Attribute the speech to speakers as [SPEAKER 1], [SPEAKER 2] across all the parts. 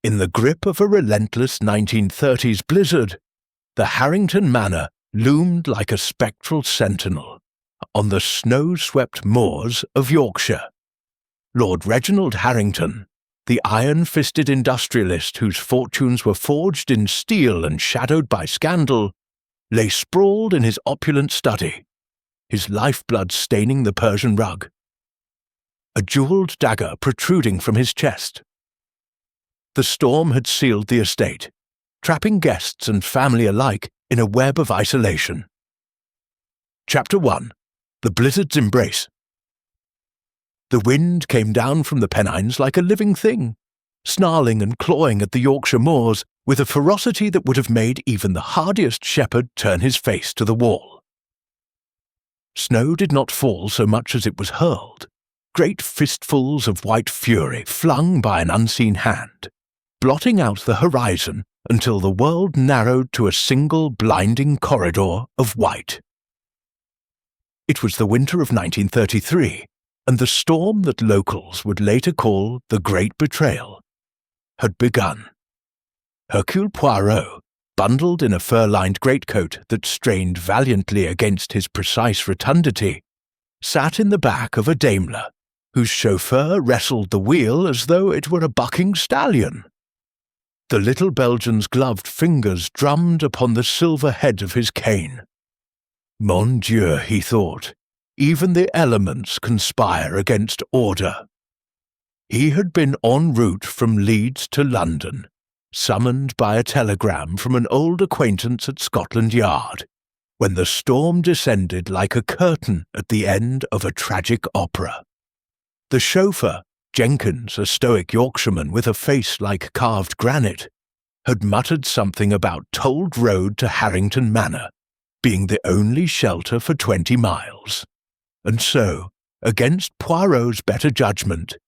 [SPEAKER 1] In the grip of a relentless 1930s blizzard, the Harrington Manor loomed like a spectral sentinel on the snow-swept moors of Yorkshire. Lord Reginald Harrington, the iron-fisted industrialist whose fortunes were forged in steel and shadowed by scandal, lay sprawled in his opulent study, his lifeblood staining the Persian rug, a jewelled dagger protruding from his chest. The storm had sealed the estate, trapping guests and family alike in a web of isolation. Chapter 1. The Blizzard's Embrace. The wind came down from the Pennines like a living thing, snarling and clawing at the Yorkshire moors with a ferocity that would have made even the hardiest shepherd turn his face to the wall. Snow did not fall so much as it was hurled, great fistfuls of white fury flung by an unseen hand, blotting out the horizon until the world narrowed to a single blinding corridor of white. It was the winter of 1933, and the storm that locals would later call the Great Betrayal had begun. Hercule Poirot, bundled in a fur-lined greatcoat that strained valiantly against his precise rotundity, sat in the back of a Daimler, whose chauffeur wrestled the wheel as though it were a bucking stallion. The little Belgian's gloved fingers drummed upon the silver head of his cane. Mon Dieu, he thought, even the elements conspire against order. He had been en route from Leeds to London, summoned by a telegram from an old acquaintance at Scotland Yard, when the storm descended like a curtain at the end of a tragic opera. The chauffeur, Jenkins, a stoic Yorkshireman with a face like carved granite, had muttered something about Told Road to Harrington Manor being the only shelter for 20 miles. And so, against Poirot's better judgment,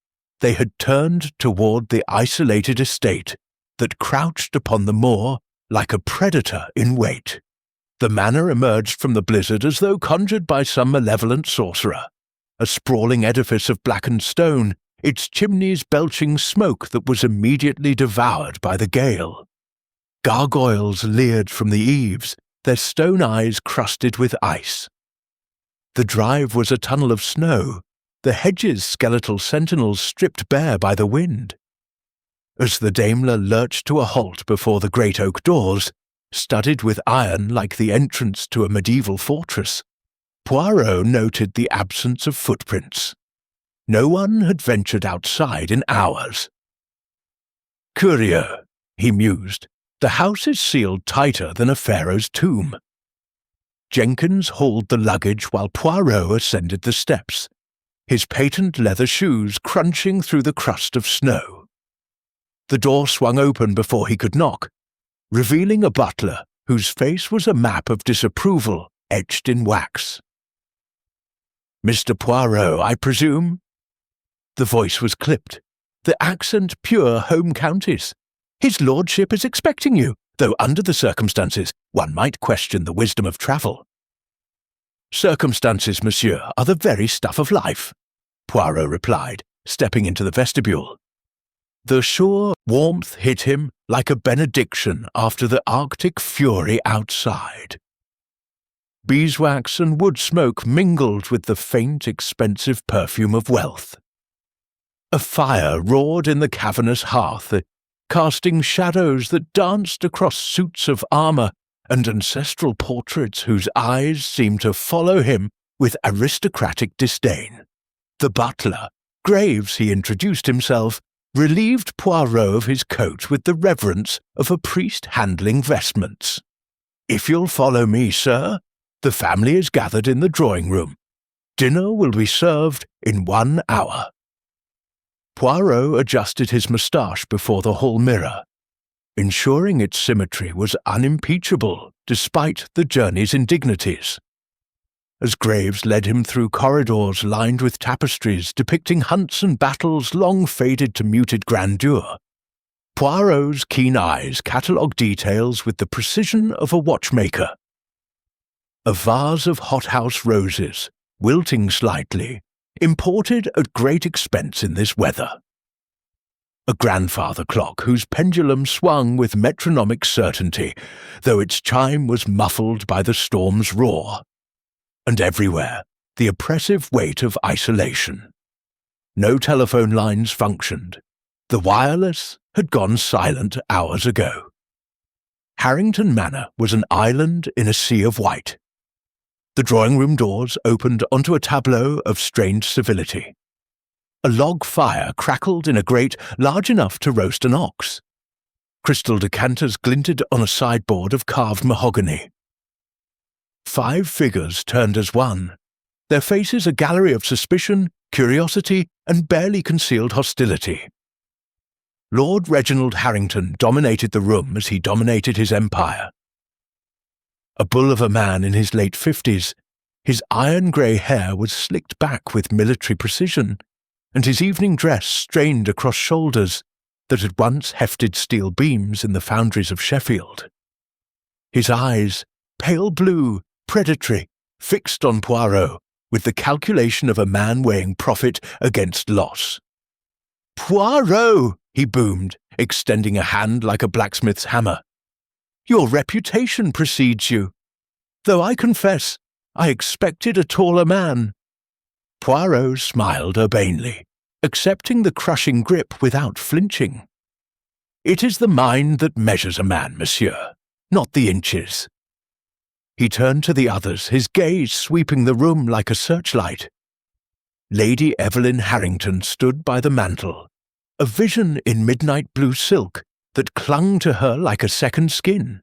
[SPEAKER 1] they had turned toward the isolated estate that crouched upon the moor like a predator in wait. The manor emerged from the blizzard as though conjured by some malevolent sorcerer, a sprawling edifice of blackened stone, its chimneys belching smoke that was immediately devoured by the gale. Gargoyles leered from the eaves, their stone eyes crusted with ice. The drive was a tunnel of snow, the hedges skeletal sentinels stripped bare by the wind. As the Daimler lurched to a halt before the great oak doors, studded with iron like the entrance to a medieval fortress, Poirot noted the absence of footprints. No one had ventured outside in hours. Curieux, he mused, the house is sealed tighter than a pharaoh's tomb. Jenkins hauled the luggage while Poirot ascended the steps, his patent leather shoes crunching through the crust of snow. The door swung open before he could knock, revealing a butler whose face was a map of disapproval etched in wax. "Mr. Poirot, I presume?" The voice was clipped, the accent pure home counties. "His lordship is expecting you, though under the circumstances one might question the wisdom of travel." "Circumstances, monsieur, are the very stuff of life," Poirot replied, stepping into the vestibule. The sure warmth hit him like a benediction after the Arctic fury outside. Beeswax and wood smoke mingled with the faint, expensive perfume of wealth. A fire roared in the cavernous hearth, casting shadows that danced across suits of armour and ancestral portraits whose eyes seemed to follow him with aristocratic disdain. The butler, Graves he introduced himself, relieved Poirot of his coat with the reverence of a priest handling vestments. "If you'll follow me, sir, the family is gathered in the drawing-room. Dinner will be served in 1 hour." Poirot adjusted his moustache before the hall mirror, ensuring its symmetry was unimpeachable despite the journey's indignities. As Graves led him through corridors lined with tapestries depicting hunts and battles long faded to muted grandeur, Poirot's keen eyes catalogued details with the precision of a watchmaker. A vase of hothouse roses, wilting slightly, imported at great expense in this weather. a grandfather clock whose pendulum swung with metronomic certainty, though its chime was muffled by the storm's roar. And everywhere, the oppressive weight of isolation. No telephone lines functioned. The wireless had gone silent hours ago. Harrington Manor was an island in a sea of white. The drawing-room doors opened onto a tableau of strange civility. A log fire crackled in a grate large enough to roast an ox. Crystal decanters glinted on a sideboard of carved mahogany. 5 figures turned as one, their faces a gallery of suspicion, curiosity, and barely concealed hostility. Lord Reginald Harrington dominated the room as he dominated his empire. A bull of a man in his late 50s, his iron-grey hair was slicked back with military precision, and his evening dress strained across shoulders that had once hefted steel beams in the foundries of Sheffield. His eyes, pale blue, predatory, fixed on Poirot, with the calculation of a man weighing profit against loss. "Poirot!" he boomed, extending a hand like a blacksmith's hammer. "Your reputation precedes you. Though I confess, I expected a taller man." Poirot smiled urbanely, accepting the crushing grip without flinching. "It is the mind that measures a man, monsieur, not the inches." He turned to the others, his gaze sweeping the room like a searchlight. Lady Evelyn Harrington stood by the mantel, a vision in midnight blue silk that clung to her like a second skin.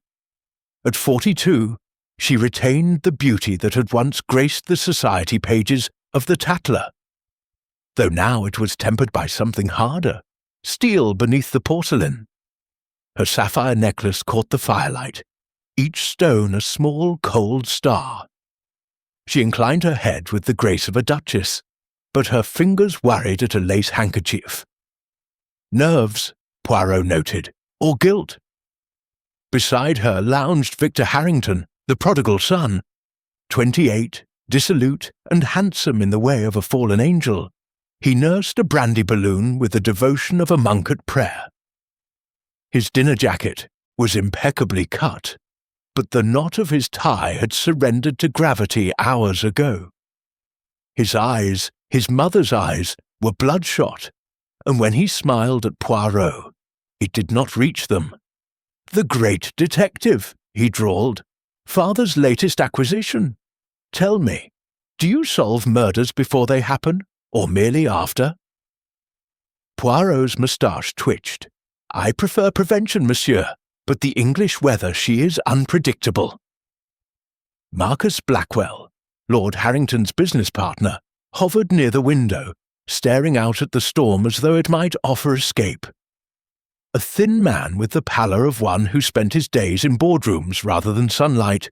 [SPEAKER 1] At 42, she retained the beauty that had once graced the society pages of the Tatler, though now it was tempered by something harder, steel beneath the porcelain. Her sapphire necklace caught the firelight, each stone a small cold star. She inclined her head with the grace of a duchess, but her fingers worried at a lace handkerchief. Nerves, Poirot noted, or guilt. Beside her lounged Victor Harrington, the prodigal son, 28, dissolute and handsome in the way of a fallen angel. He nursed a brandy balloon with the devotion of a monk at prayer. His dinner jacket was impeccably cut, but the knot of his tie had surrendered to gravity hours ago. His eyes, his mother's eyes, were bloodshot, and when he smiled at Poirot, it did not reach them. "The great detective," he drawled. "Father's latest acquisition. Tell me, do you solve murders before they happen, or merely after?" Poirot's moustache twitched. "I prefer prevention, monsieur, but the English weather, she is unpredictable." Marcus Blackwell, Lord Harrington's business partner, hovered near the window, staring out at the storm as though it might offer escape. A thin man with the pallor of one who spent his days in boardrooms rather than sunlight,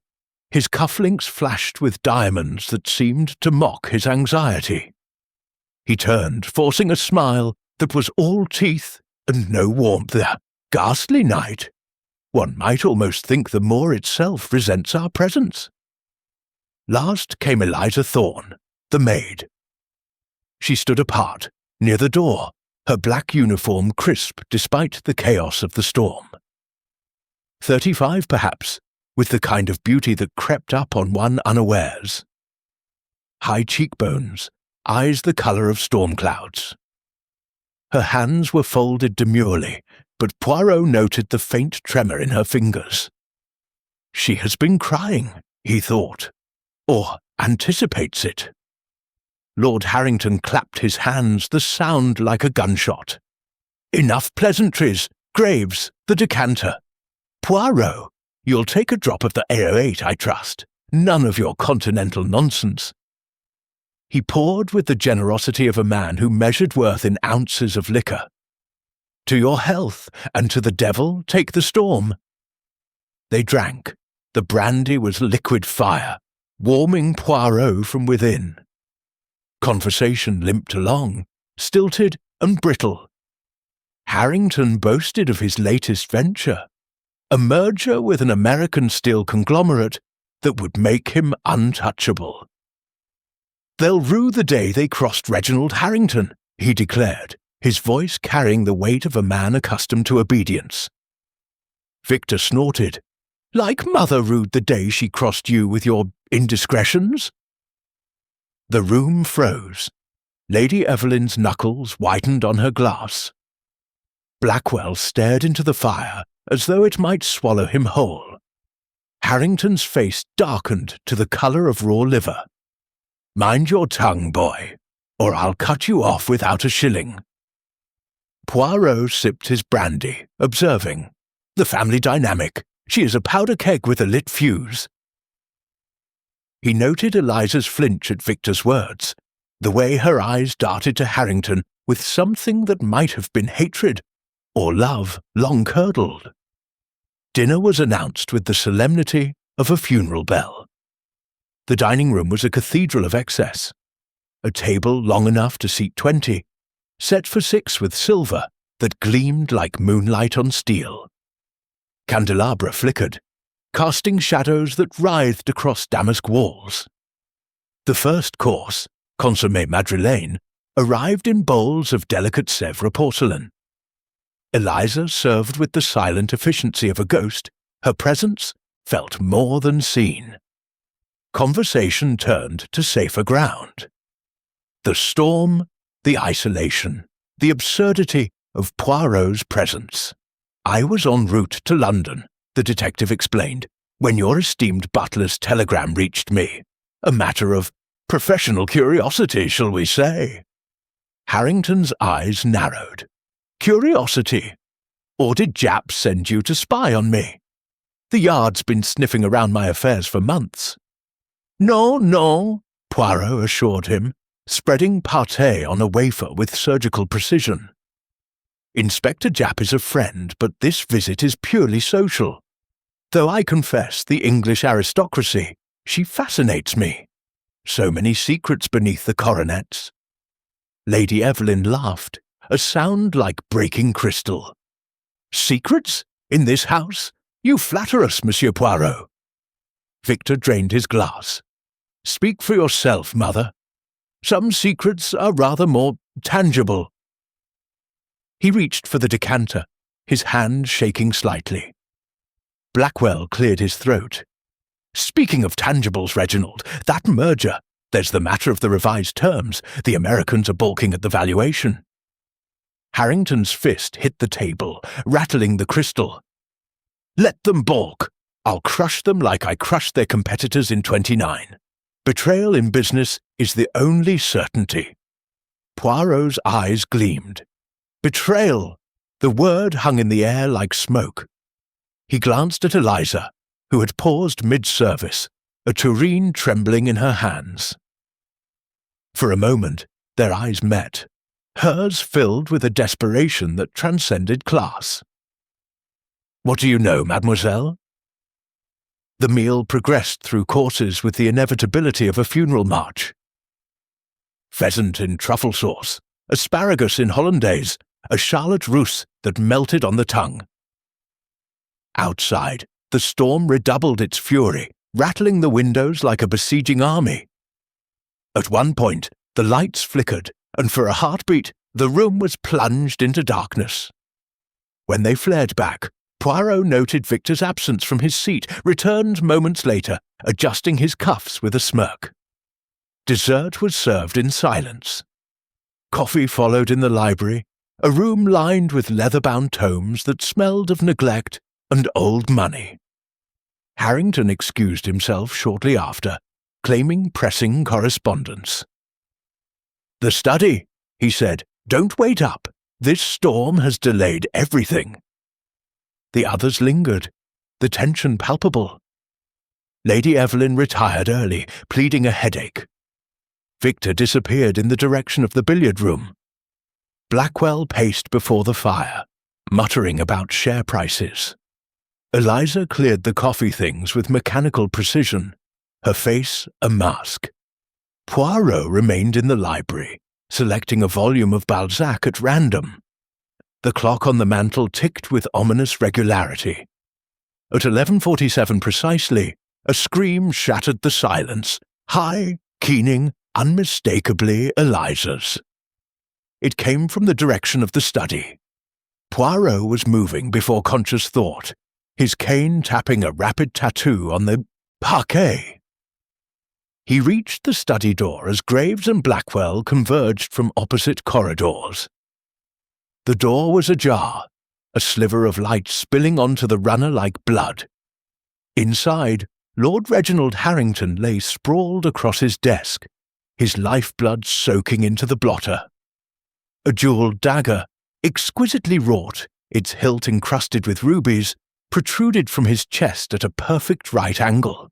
[SPEAKER 1] his cufflinks flashed with diamonds that seemed to mock his anxiety. He turned, forcing a smile that was all teeth and no warmth there. "Ghastly night. One might almost think the moor itself resents our presence." Last came Eliza Thorne, the maid. She stood apart, near the door, her black uniform crisp despite the chaos of the storm. 35 perhaps, with the kind of beauty that crept up on one unawares. High cheekbones, eyes the colour of storm clouds. Her hands were folded demurely, but Poirot noted the faint tremor in her fingers. "She has been crying," he thought, "or anticipates it." Lord Harrington clapped his hands, the sound like a gunshot. "Enough pleasantries. Graves, the decanter. Poirot, you'll take a drop of the AO8, I trust. None of your continental nonsense." He poured with the generosity of a man who measured worth in ounces of liquor. "To your health, and to the devil take the storm." They drank. The brandy was liquid fire, warming Poirot from within. Conversation limped along, stilted and brittle. Harrington boasted of his latest venture, a merger with an American steel conglomerate that would make him untouchable. "They'll rue the day they crossed Reginald Harrington," he declared, his voice carrying the weight of a man accustomed to obedience. Victor snorted. "Like Mother rude the day she crossed you with your indiscretions?" The room froze. Lady Evelyn's knuckles whitened on her glass. Blackwell stared into the fire as though it might swallow him whole. Harrington's face darkened to the colour of raw liver. "Mind your tongue, boy, or I'll cut you off without a shilling." Poirot sipped his brandy, observing, "The family dynamic. She is a powder keg with a lit fuse." He noted Eliza's flinch at Victor's words, the way her eyes darted to Harrington with something that might have been hatred or love long curdled. Dinner was announced with the solemnity of a funeral bell. The dining room was a cathedral of excess. A table long enough to seat 20, set for 6 with silver that gleamed like moonlight on steel. Candelabra flickered, casting shadows that writhed across damask walls. The first course, consommé madrilène, arrived in bowls of delicate Sèvres porcelain. Eliza served with the silent efficiency of a ghost. Her presence felt more than seen. Conversation turned to safer ground. The storm, the isolation, the absurdity of Poirot's presence. "I was en route to London," the detective explained, "when your esteemed butler's telegram reached me. A matter of professional curiosity, shall we say?" Harrington's eyes narrowed. "Curiosity? Or did Jap send you to spy on me? The Yard's been sniffing around my affairs for months." "No, no," Poirot assured him, spreading pâté on a wafer with surgical precision. "Inspector Jap is a friend, but this visit is purely social. Though I confess the English aristocracy, she fascinates me. So many secrets beneath the coronets." Lady Evelyn laughed, a sound like breaking crystal. "Secrets? In this house? You flatter us, Monsieur Poirot." Victor drained his glass. "Speak for yourself, Mother. Some secrets are rather more tangible." He reached for the decanter, his hand shaking slightly. Blackwell cleared his throat. "Speaking of tangibles, Reginald, that merger, there's the matter of the revised terms. The Americans are balking at the valuation." Harrington's fist hit the table, rattling the crystal. "Let them balk. I'll crush them like I crushed their competitors in 29. Betrayal in business is the only certainty." Poirot's eyes gleamed. Betrayal! The word hung in the air like smoke. He glanced at Eliza, who had paused mid-service, a tureen trembling in her hands. For a moment, their eyes met, hers filled with a desperation that transcended class. "What do you know, mademoiselle?" The meal progressed through courses with the inevitability of a funeral march. Pheasant in truffle sauce, asparagus in hollandaise, a charlotte russe that melted on the tongue. Outside, the storm redoubled its fury, rattling the windows like a besieging army. At one point, the lights flickered, and for a heartbeat, the room was plunged into darkness. When they flared back, Poirot noted Victor's absence from his seat, returned moments later, adjusting his cuffs with a smirk. Dessert was served in silence. Coffee followed in the library, a room lined with leather-bound tomes that smelled of neglect and old money. Harrington excused himself shortly after, claiming pressing correspondence. "The study," he said. "Don't wait up. This storm has delayed everything." The others lingered, the tension palpable. Lady Evelyn retired early, pleading a headache. Victor disappeared in the direction of the billiard room. Blackwell paced before the fire, muttering about share prices. Eliza cleared the coffee things with mechanical precision, her face a mask. Poirot remained in the library, selecting a volume of Balzac at random. The clock on the mantel ticked with ominous regularity. At 11:47 precisely, a scream shattered the silence, high, keening, unmistakably Eliza's. It came from the direction of the study. Poirot was moving before conscious thought, his cane tapping a rapid tattoo on the parquet. He reached the study door as Graves and Blackwell converged from opposite corridors. The door was ajar, a sliver of light spilling onto the runner like blood. Inside, Lord Reginald Harrington lay sprawled across his desk, his lifeblood soaking into the blotter. A jewelled dagger, exquisitely wrought, its hilt encrusted with rubies, protruded from his chest at a perfect right angle.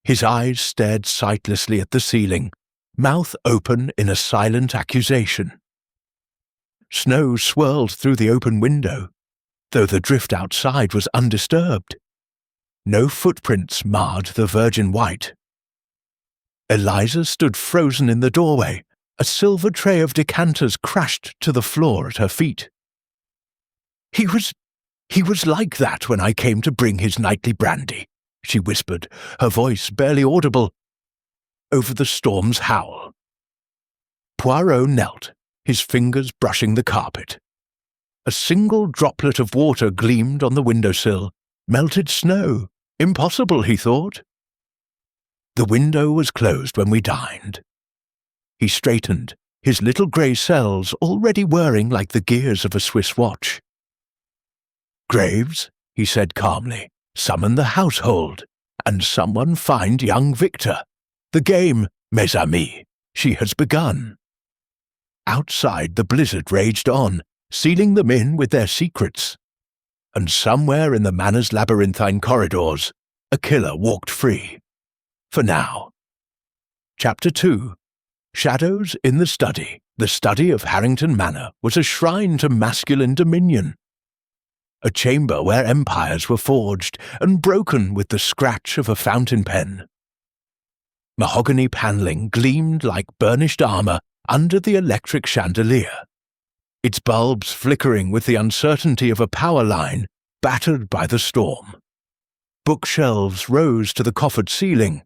[SPEAKER 1] His eyes stared sightlessly at the ceiling, mouth open in a silent accusation. Snow swirled through the open window, though the drift outside was undisturbed. No footprints marred the virgin white. Eliza stood frozen in the doorway, a silver tray of decanters crashed to the floor at her feet. He was like that when I came to bring his nightly brandy, she whispered, her voice barely audible, over the storm's howl. Poirot knelt, his fingers brushing the carpet. A single droplet of water gleamed on the windowsill. Melted snow. Impossible, he thought. The window was closed when we dined. He straightened, his little grey cells already whirring like the gears of a Swiss watch. Graves, he said calmly, summon the household, and someone find young Victor. The game, mes amis, she has begun. Outside the blizzard raged on, sealing them in with their secrets. And somewhere in the manor's labyrinthine corridors, a killer walked free. For now. Chapter 2. Shadows in the Study. The study of Harrington Manor was a shrine to masculine dominion. A chamber where empires were forged and broken with the scratch of a fountain pen. Mahogany panelling gleamed like burnished armor under the electric chandelier, its bulbs flickering with the uncertainty of a power line battered by the storm. Bookshelves rose to the coffered ceiling,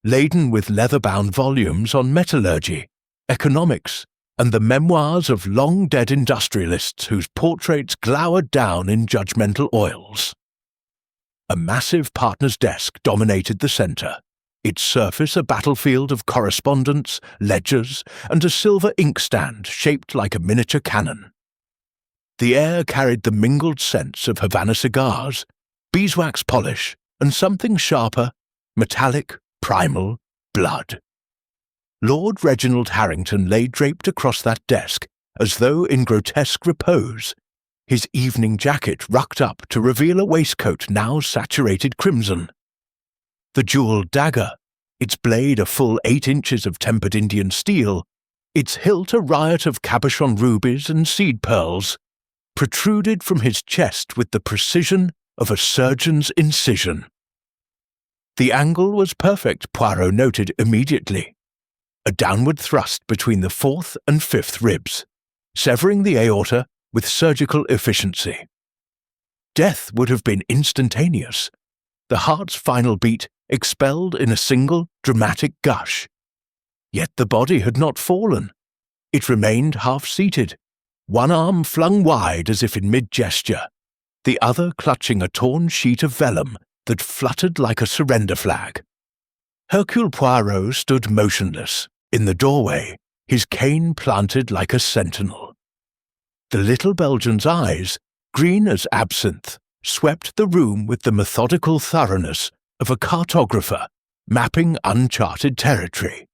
[SPEAKER 1] laden with leather-bound volumes on metallurgy, economics, and the memoirs of long-dead industrialists whose portraits glowered down in judgmental oils. A massive partner's desk dominated the centre, its surface a battlefield of correspondence, ledgers, and a silver inkstand shaped like a miniature cannon. The air carried the mingled scents of Havana cigars, beeswax polish, and something sharper, metallic, primal, blood. Lord Reginald Harrington lay draped across that desk, as though in grotesque repose, his evening jacket rucked up to reveal a waistcoat now saturated crimson. The jewelled dagger, its blade a full 8 inches of tempered Indian steel, its hilt a riot of cabochon rubies and seed pearls, protruded from his chest with the precision of a surgeon's incision. The angle was perfect, Poirot noted immediately. A downward thrust between the 4th and 5th ribs, severing the aorta with surgical efficiency. Death would have been instantaneous, the heart's final beat expelled in a single, dramatic gush. Yet the body had not fallen. It remained half-seated, one arm flung wide as if in mid-gesture, the other clutching a torn sheet of vellum that fluttered like a surrender flag. Hercule Poirot stood motionless, in the doorway, his cane planted like a sentinel. The little Belgian's eyes, green as absinthe, swept the room with the methodical thoroughness of a cartographer mapping uncharted territory.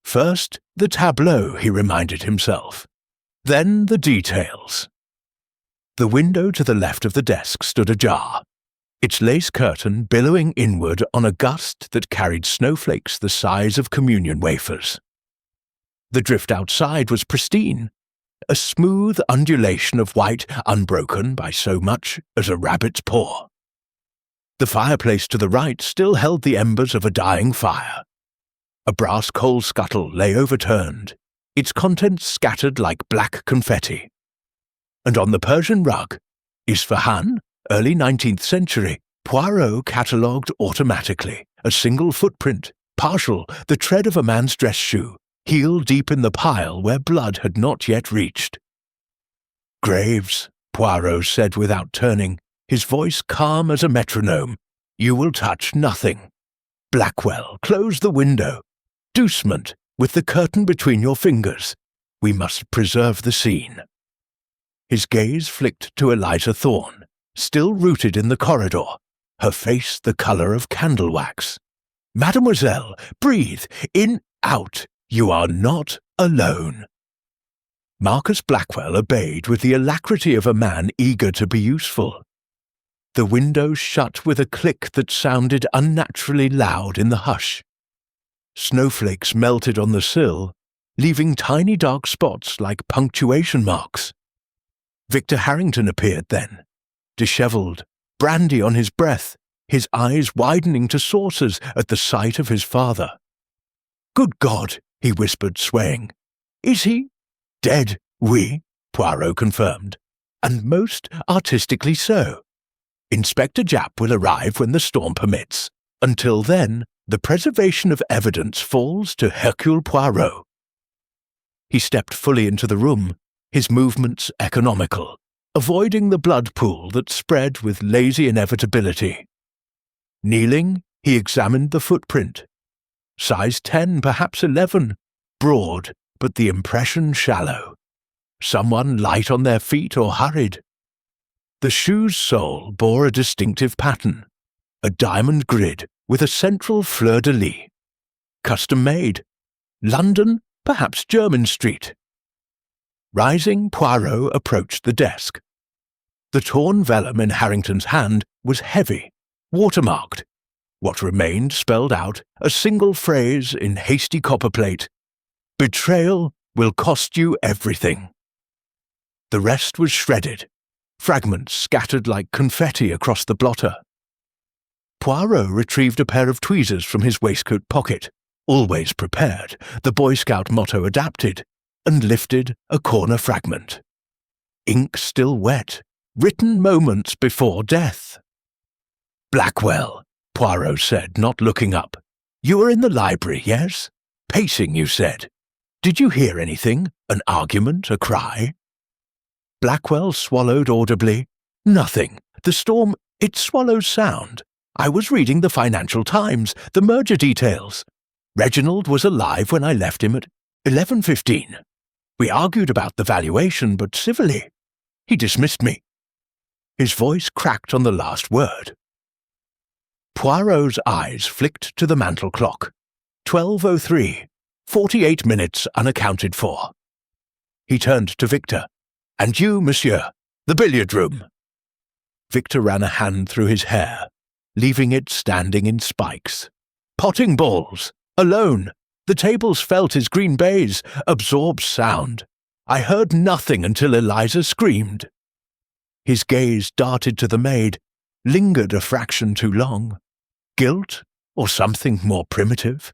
[SPEAKER 1] First, the tableau, he reminded himself. Then the details. The window to the left of the desk stood ajar, its lace curtain billowing inward on a gust that carried snowflakes the size of communion wafers. The drift outside was pristine, a smooth undulation of white unbroken by so much as a rabbit's paw. The fireplace to the right still held the embers of a dying fire. A brass coal scuttle lay overturned, its contents scattered like black confetti. And on the Persian rug, Isfahan, early 19th century, Poirot catalogued automatically, a single footprint, partial, the tread of a man's dress shoe, heel deep in the pile where blood had not yet reached. "Graves," Poirot said without turning, his voice calm as a metronome, "you will touch nothing. Blackwell, close the window. Doucement, with the curtain between your fingers. We must preserve the scene." His gaze flicked to Eliza Thorne, still rooted in the corridor, her face the colour of candle wax. "Mademoiselle, breathe. In, out. You are not alone." Marcus Blackwell obeyed with the alacrity of a man eager to be useful. The window shut with a click that sounded unnaturally loud in the hush. Snowflakes melted on the sill, leaving tiny dark spots like punctuation marks. Victor Harrington appeared then, dishevelled, brandy on his breath, his eyes widening to saucers at the sight of his father. "Good God," he whispered, swaying. "Is he?" "Dead, oui," Poirot confirmed, "and most artistically so. Inspector Japp will arrive when the storm permits. Until then, the preservation of evidence falls to Hercule Poirot." He stepped fully into the room, his movements economical, avoiding the blood pool that spread with lazy inevitability. Kneeling, he examined the footprint. Size 10, perhaps 11, broad, but the impression shallow. Someone light on their feet or hurried. The shoe's sole bore a distinctive pattern, a diamond grid with a central fleur-de-lis. Custom-made. London, perhaps Jermyn Street. Rising, Poirot approached the desk. The torn vellum in Harrington's hand was heavy, watermarked. What remained spelled out a single phrase in hasty copperplate: "Betrayal will cost you everything." The rest was shredded, fragments scattered like confetti across the blotter. Poirot retrieved a pair of tweezers from his waistcoat pocket, always prepared, the Boy Scout motto adapted, and lifted a corner fragment. Ink still wet, written moments before death. "Blackwell," Poirot said, not looking up. "You were in the library, yes? Pacing, you said. Did you hear anything? An argument, a cry?" Blackwell swallowed audibly. "Nothing. The storm, it swallows sound. I was reading the Financial Times, the merger details. Reginald was alive when I left him at 11:15. We argued about the valuation, but civilly. He dismissed me." His voice cracked on the last word. Poirot's eyes flicked to the mantel clock. 12:03, 48 minutes unaccounted for. He turned to Victor. "And you, monsieur, the billiard room." Victor ran a hand through his hair, leaving it standing in spikes. "Potting balls. Alone. The tables felt his green baize, absorbed sound. I heard nothing until Eliza screamed." His gaze darted to the maid, lingered a fraction too long. Guilt, or something more primitive?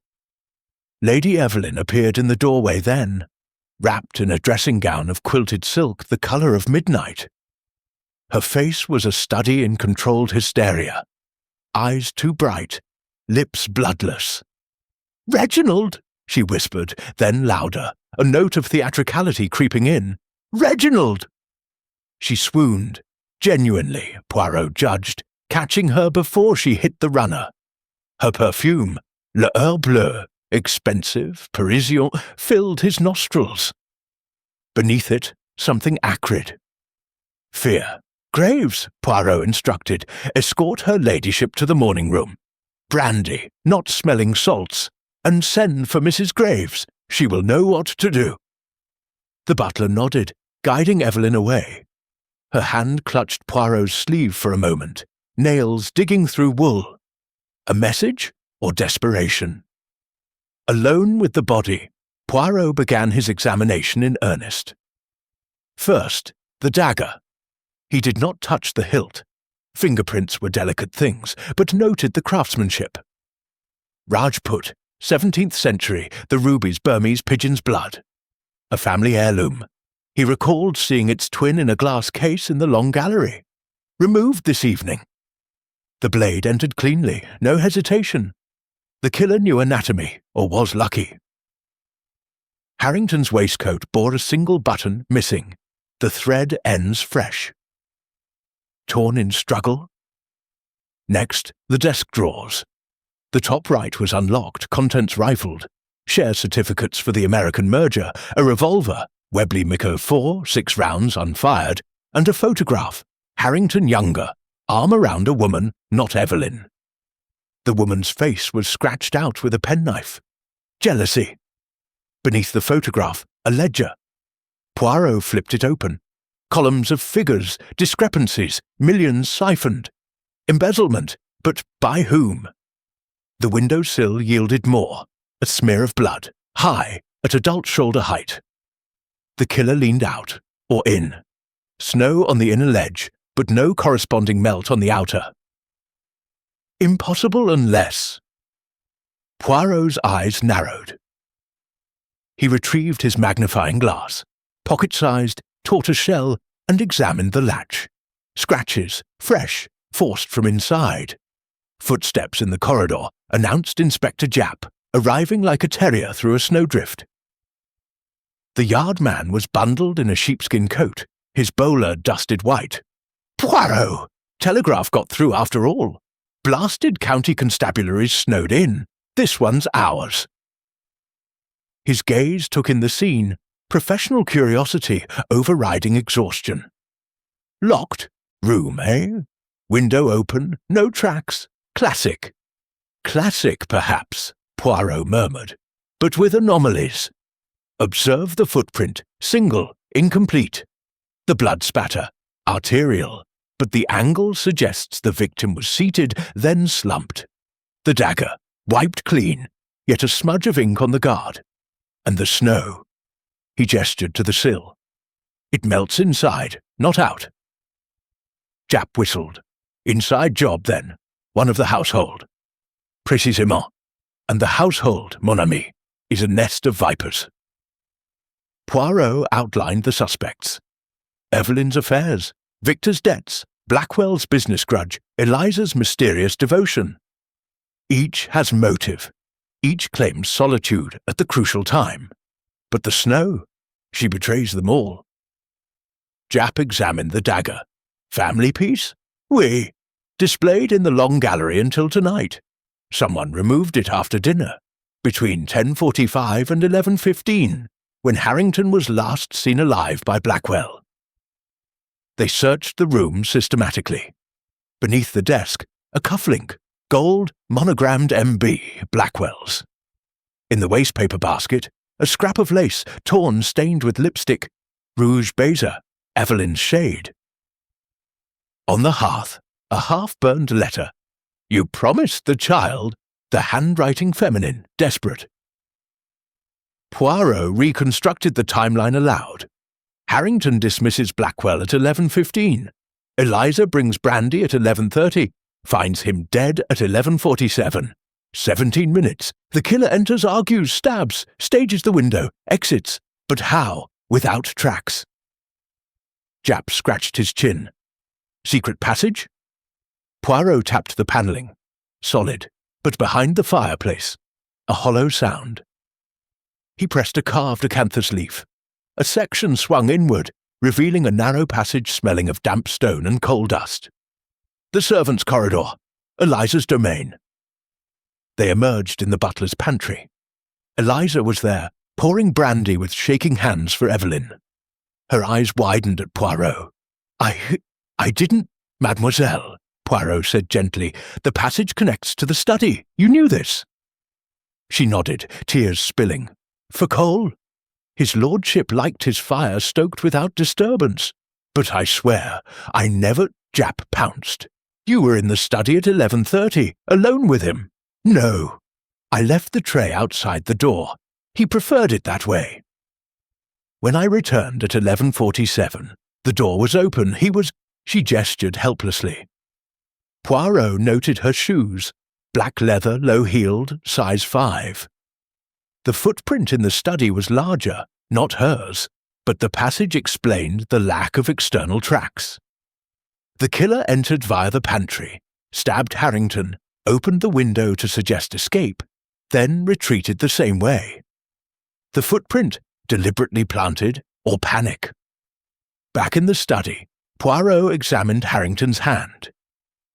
[SPEAKER 1] Lady Evelyn appeared in the doorway then, wrapped in a dressing gown of quilted silk the colour of midnight. Her face was a study in controlled hysteria, eyes too bright, lips bloodless. "Reginald!" she whispered, then louder, a note of theatricality creeping in. "Reginald!" She swooned, genuinely, Poirot judged, catching her before she hit the runner. Her perfume, Le Heure Bleu, expensive, Parisian, filled his nostrils. Beneath it, something acrid. "Fear. Graves," Poirot instructed, "escort her ladyship to the morning room. Brandy, not smelling salts, and send for Mrs. Graves. She will know what to do." The butler nodded, guiding Evelyn away. Her hand clutched Poirot's sleeve for a moment, nails digging through wool. A message or desperation? Alone with the body, Poirot began his examination in earnest. First, the dagger. He did not touch the hilt. Fingerprints were delicate things, but noted the craftsmanship. Rajput, 17th century, the ruby's Burmese pigeon's blood. A family heirloom. He recalled seeing its twin in a glass case in the long gallery. Removed this evening. The blade entered cleanly, no hesitation. The killer knew anatomy, or was lucky. Harrington's waistcoat bore a single button missing, the thread ends fresh. Torn in struggle? Next, the desk drawers. The top right was unlocked, contents rifled. Share certificates for the American merger, a revolver, Webley Miko 4, 6 rounds unfired, and a photograph, Harrington younger, arm around a woman, not Evelyn. The woman's face was scratched out with a penknife. Jealousy. Beneath the photograph, a ledger. Poirot flipped it open. Columns of figures, discrepancies, millions siphoned. Embezzlement, but by whom? The windowsill yielded more, a smear of blood, high, at adult shoulder height. The killer leaned out, or in. Snow on the inner ledge, but no corresponding melt on the outer. Impossible unless... Poirot's eyes narrowed. He retrieved his magnifying glass, pocket-sized, tortoise-shell, and examined the latch. Scratches, fresh, forced from inside. Footsteps in the corridor announced Inspector Japp, arriving like a terrier through a snowdrift. The yard man was bundled in a sheepskin coat, his bowler dusted white. Poirot! Telegraph got through after all. Blasted county constabularies snowed in. This one's ours. His gaze took in the scene, professional curiosity overriding exhaustion. Locked? Room, eh? Window open, no tracks. Classic. Classic, perhaps, Poirot murmured, but with anomalies. Observe the footprint, single, incomplete. The blood spatter, arterial, but the angle suggests the victim was seated, then slumped. The dagger, wiped clean, yet a smudge of ink on the guard. And the snow. He gestured to the sill. It melts inside, not out. Japp whistled. Inside job, then. One of the household. Précisément. And the household, mon ami, is a nest of vipers. Poirot outlined the suspects. Evelyn's affairs, Victor's debts, Blackwell's business grudge, Eliza's mysterious devotion. Each has motive. Each claims solitude at the crucial time. But the snow, she betrays them all. Japp examined the dagger. Family piece? Oui. Displayed in the long gallery until tonight. Someone removed it after dinner, between 10:45 and 11:15, when Harrington was last seen alive by Blackwell. They searched the room systematically. Beneath the desk, a cufflink, gold, monogrammed MB, Blackwell's. In the wastepaper basket, a scrap of lace, torn, stained with lipstick, rouge baiser, Evelyn's shade. On the hearth, a half-burned letter. You promised the child, the handwriting feminine, desperate. Poirot reconstructed the timeline aloud. Harrington dismisses Blackwell at 11:15. Eliza brings brandy at 11:30, finds him dead at 11:47. 17 minutes. The killer enters, argues, stabs, stages the window, exits. But how? Without tracks. Japp scratched his chin. Secret passage? Poirot tapped the panelling. Solid, but behind the fireplace. A hollow sound. He pressed a carved acanthus leaf. A section swung inward, revealing a narrow passage smelling of damp stone and coal dust. The servants' corridor. Eliza's domain. They emerged in the butler's pantry. Eliza was there, pouring brandy with shaking hands for Evelyn. Her eyes widened at Poirot. I didn't, mademoiselle, Poirot said gently. The passage connects to the study. You knew this. She nodded, tears spilling. For coal? His lordship liked his fire stoked without disturbance. But I swear, I never... Japp pounced. You were in the study at 11:30, alone with him. No. I left the tray outside the door. He preferred it that way. When I returned at 11:47, the door was open. He was... She gestured helplessly. Poirot noted her shoes. Black leather, low-heeled, size 5. The footprint in the study was larger, not hers, but the passage explained the lack of external tracks. The killer entered via the pantry, stabbed Harrington, opened the window to suggest escape, then retreated the same way. the footprint deliberately planted, or panic? Back in the study, Poirot examined Harrington's hand.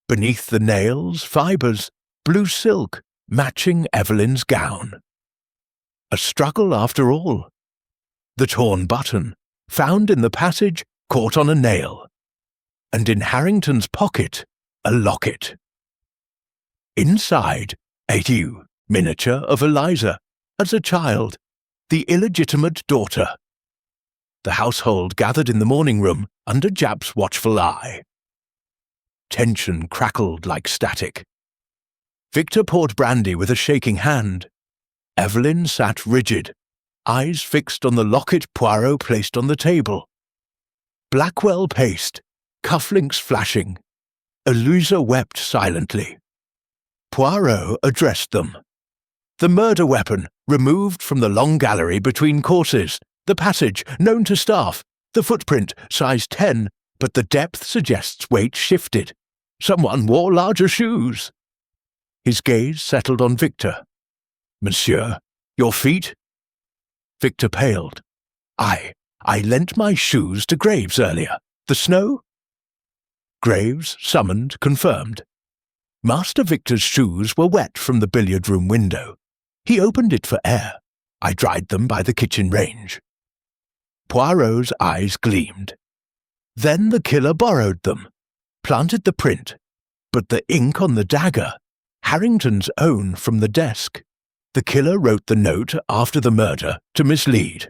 [SPEAKER 1] Beneath the nails, fibres, blue silk, matching Evelyn's gown. A struggle after all. The torn button, found in the passage, caught on a nail. And in Harrington's pocket, a locket. Inside, a miniature of Eliza, as a child, the illegitimate daughter. The household gathered in the morning room under Jap's watchful eye. Tension crackled like static. Victor poured brandy with a shaking hand. Evelyn sat rigid, eyes fixed on the locket Poirot placed on the table. Blackwell paced, cufflinks flashing. Eliza wept silently. Poirot addressed them. The murder weapon, removed from the long gallery between courses, the passage, known to staff, the footprint, size 10, but the depth suggests weight shifted. Someone wore larger shoes. His gaze settled on Victor. Monsieur, your feet? Victor paled. I lent my shoes to Graves earlier. The snow? Graves, summoned, confirmed. Master Victor's shoes were wet from the billiard-room window. He opened it for air. I dried them by the kitchen range. Poirot's eyes gleamed. Then the killer borrowed them, planted the print, but the ink on the dagger, Harrington's own from the desk. The killer wrote the note after the murder to mislead.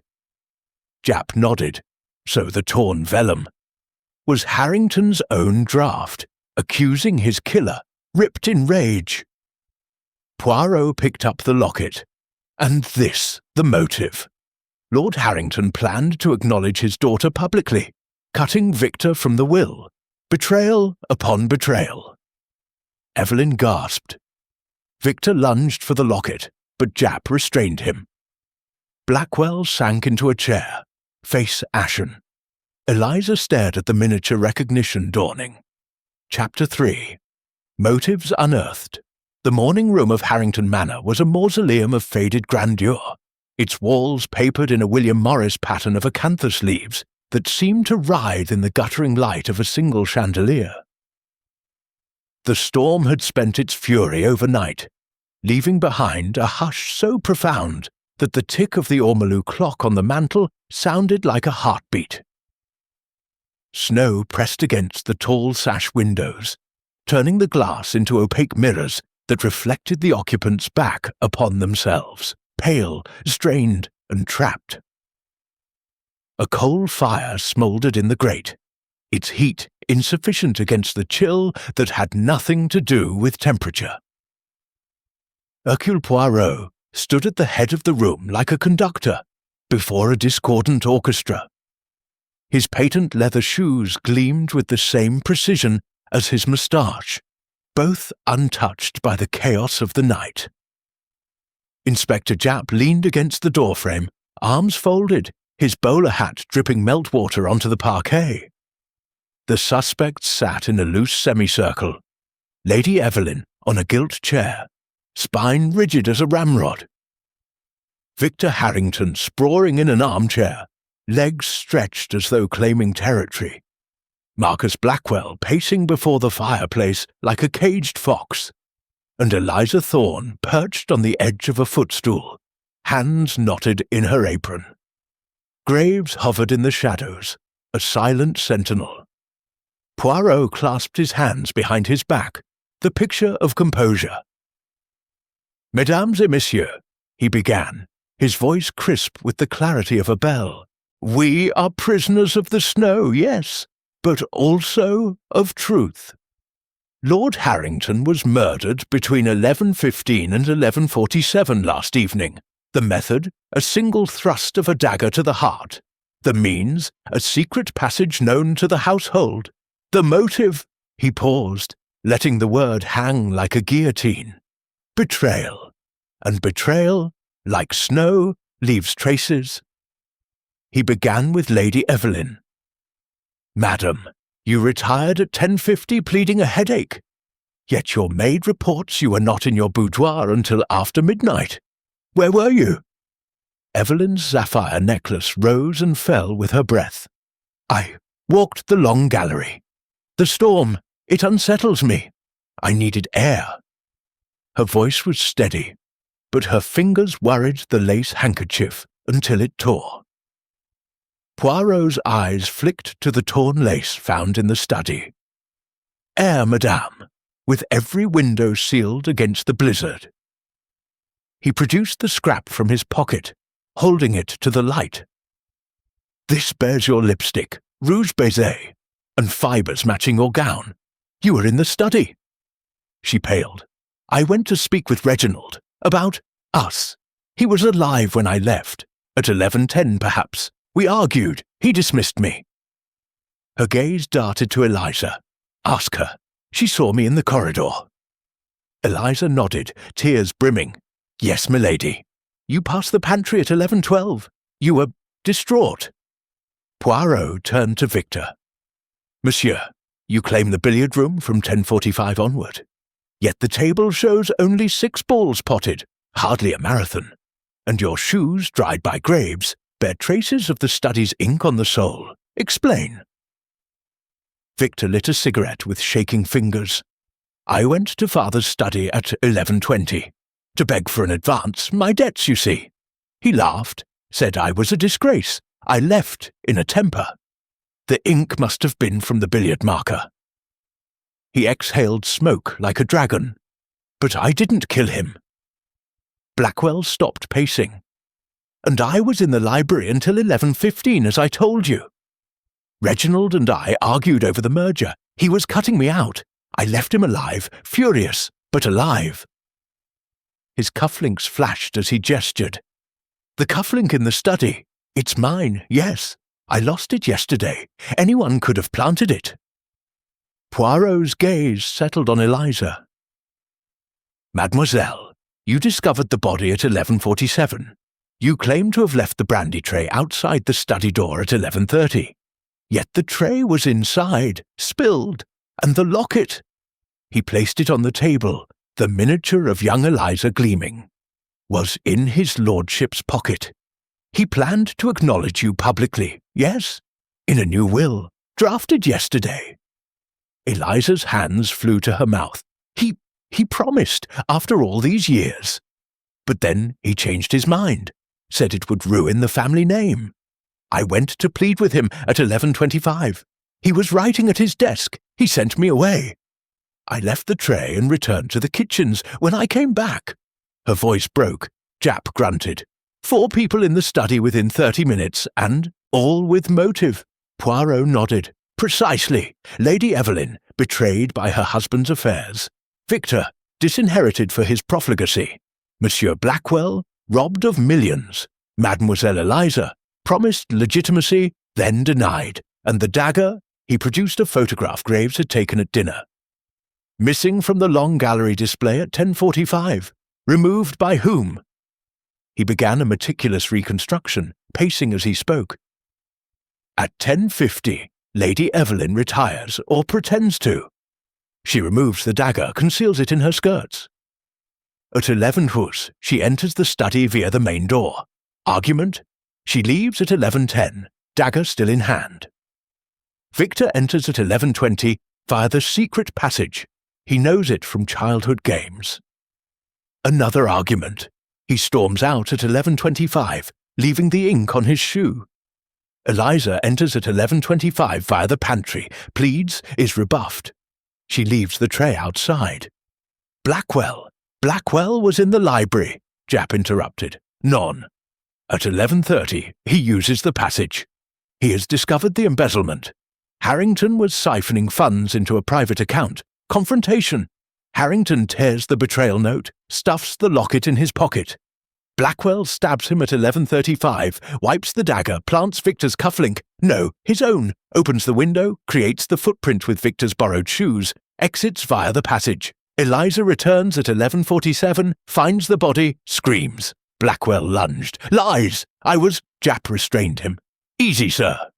[SPEAKER 1] Jap nodded, so the torn vellum was Harrington's own draft, accusing his killer, ripped in rage. Poirot picked up the locket. And this, the motive. Lord Harrington planned to acknowledge his daughter publicly, cutting Victor from the will. Betrayal upon betrayal. Evelyn gasped. Victor lunged for the locket, but Jap restrained him. Blackwell sank into a chair, face ashen. Eliza stared at the miniature recognition dawning. Chapter 3. Motives Unearthed. The morning room of Harrington Manor was a mausoleum of faded grandeur, its walls papered in a William Morris pattern of acanthus leaves that seemed to writhe in the guttering light of a single chandelier. The storm had spent its fury overnight, leaving behind a hush so profound that the tick of the ormolu clock on the mantel sounded like a heartbeat. Snow pressed against the tall sash windows, turning the glass into opaque mirrors that reflected the occupants back upon themselves, pale, strained, and trapped. A coal fire smouldered in the grate, its heat insufficient against the chill that had nothing to do with temperature. Hercule Poirot stood at the head of the room like a conductor before a discordant orchestra. His patent leather shoes gleamed with the same precision as his moustache, both untouched by the chaos of the night. Inspector Jap leaned against the doorframe, arms folded, his bowler hat dripping meltwater onto the parquet. The suspects sat in a loose semicircle, Lady Evelyn on a gilt chair, spine rigid as a ramrod. Victor Harrington sprawling in an armchair, legs stretched as though claiming territory. Marcus Blackwell pacing before the fireplace like a caged fox, and Eliza Thorne perched on the edge of a footstool, hands knotted in her apron. Graves hovered in the shadows, a silent sentinel. Poirot clasped his hands behind his back, the picture of composure. "Mesdames et messieurs," he began, his voice crisp with the clarity of a bell. "We are prisoners of the snow, yes, but also of truth. Lord Harrington was murdered between 11:15 and 11:47 last evening. The method, a single thrust of a dagger to the heart. The means, a secret passage known to the household. The motive," he paused, letting the word hang like a guillotine. "Betrayal. And betrayal, like snow, leaves traces." He began with Lady Evelyn. "Madam, you retired at 10:50 pleading a headache. Yet your maid reports you were not in your boudoir until after midnight. Where were you?" Evelyn's sapphire necklace rose and fell with her breath. I walked the long gallery. The storm, it unsettles me. I needed air. Her voice was steady, but her fingers worried the lace handkerchief until it tore. Poirot's eyes flicked to the torn lace found in the study. Air, madame, with every window sealed against the blizzard. He produced the scrap from his pocket, holding it to the light. This bears your lipstick, rouge baiser, and fibres matching your gown. You were in the study. She paled. I went to speak with Reginald about us. He was alive when I left. At 11:10, perhaps. We argued. He dismissed me. Her gaze darted to Eliza. Ask her. She saw me in the corridor. Eliza nodded, tears brimming. Yes, milady. You passed the pantry at 11:12. You were distraught. Poirot turned to Victor. Monsieur, you claim the billiard room from 10:45 onward. Yet the table shows only 6 balls potted, hardly a marathon. And your shoes, dried by Graves, bear traces of the study's ink on the sole. Explain. Victor lit a cigarette with shaking fingers. I went to father's study at 11:20. To beg for an advance, my debts, you see. He laughed, said I was a disgrace. I left in a temper. The ink must have been from the billiard marker. He exhaled smoke like a dragon. But I didn't kill him. Blackwell stopped pacing. And I was in the library until 11:15, as I told you. Reginald and I argued over the merger. He was cutting me out. I left him alive, furious, but alive. His cufflinks flashed as he gestured. The cufflink in the study. It's mine, yes. I lost it yesterday. Anyone could have planted it. Poirot's gaze settled on Eliza. Mademoiselle, you discovered the body at 11:47. You claim to have left the brandy tray outside the study door at 11:30. Yet the tray was inside, spilled, and the locket. He placed it on the table, the miniature of young Eliza gleaming, was in his lordship's pocket. He planned to acknowledge you publicly, yes, in a new will, drafted yesterday. Eliza's hands flew to her mouth. He promised, after all these years. But then he changed his mind, said it would ruin the family name. I went to plead with him at 11:25. He was writing at his desk. He sent me away. I left the tray and returned to the kitchens. When I came back, her voice broke. Japp grunted. 4 people in the study within 30 minutes, and all with motive. Poirot nodded. Precisely. Lady Evelyn, betrayed by her husband's affairs. Victor, disinherited for his profligacy. Monsieur Blackwell, robbed of millions. Mademoiselle Eliza, promised legitimacy, then denied. And the dagger, he produced a photograph Graves had taken at dinner. Missing from the long gallery display at 10:45. Removed by whom? He began a meticulous reconstruction, pacing as he spoke. At 10:50, Lady Evelyn retires, or pretends to. She removes the dagger, conceals it in her skirts. At 11:00, she enters the study via the main door. Argument? She leaves at 11:10, dagger still in hand. Victor enters at 11:20 via the secret passage. He knows it from childhood games. Another argument. He storms out at 11:25, leaving the ink on his shoe. Eliza enters at 11:25 via the pantry, pleads, is rebuffed. She leaves the tray outside. Blackwell was in the library, Japp interrupted. None. At 11:30, he uses the passage. He has discovered the embezzlement. Harrington was siphoning funds into a private account. Confrontation. Harrington tears the betrayal note, stuffs the locket in his pocket. Blackwell stabs him at 11:35, wipes the dagger, plants Victor's cufflink, no, his own, opens the window, creates the footprint with Victor's borrowed shoes, exits via the passage. Eliza returns at 11:47, finds the body, screams. Blackwell lunged. Lies! Japp restrained him. Easy, sir.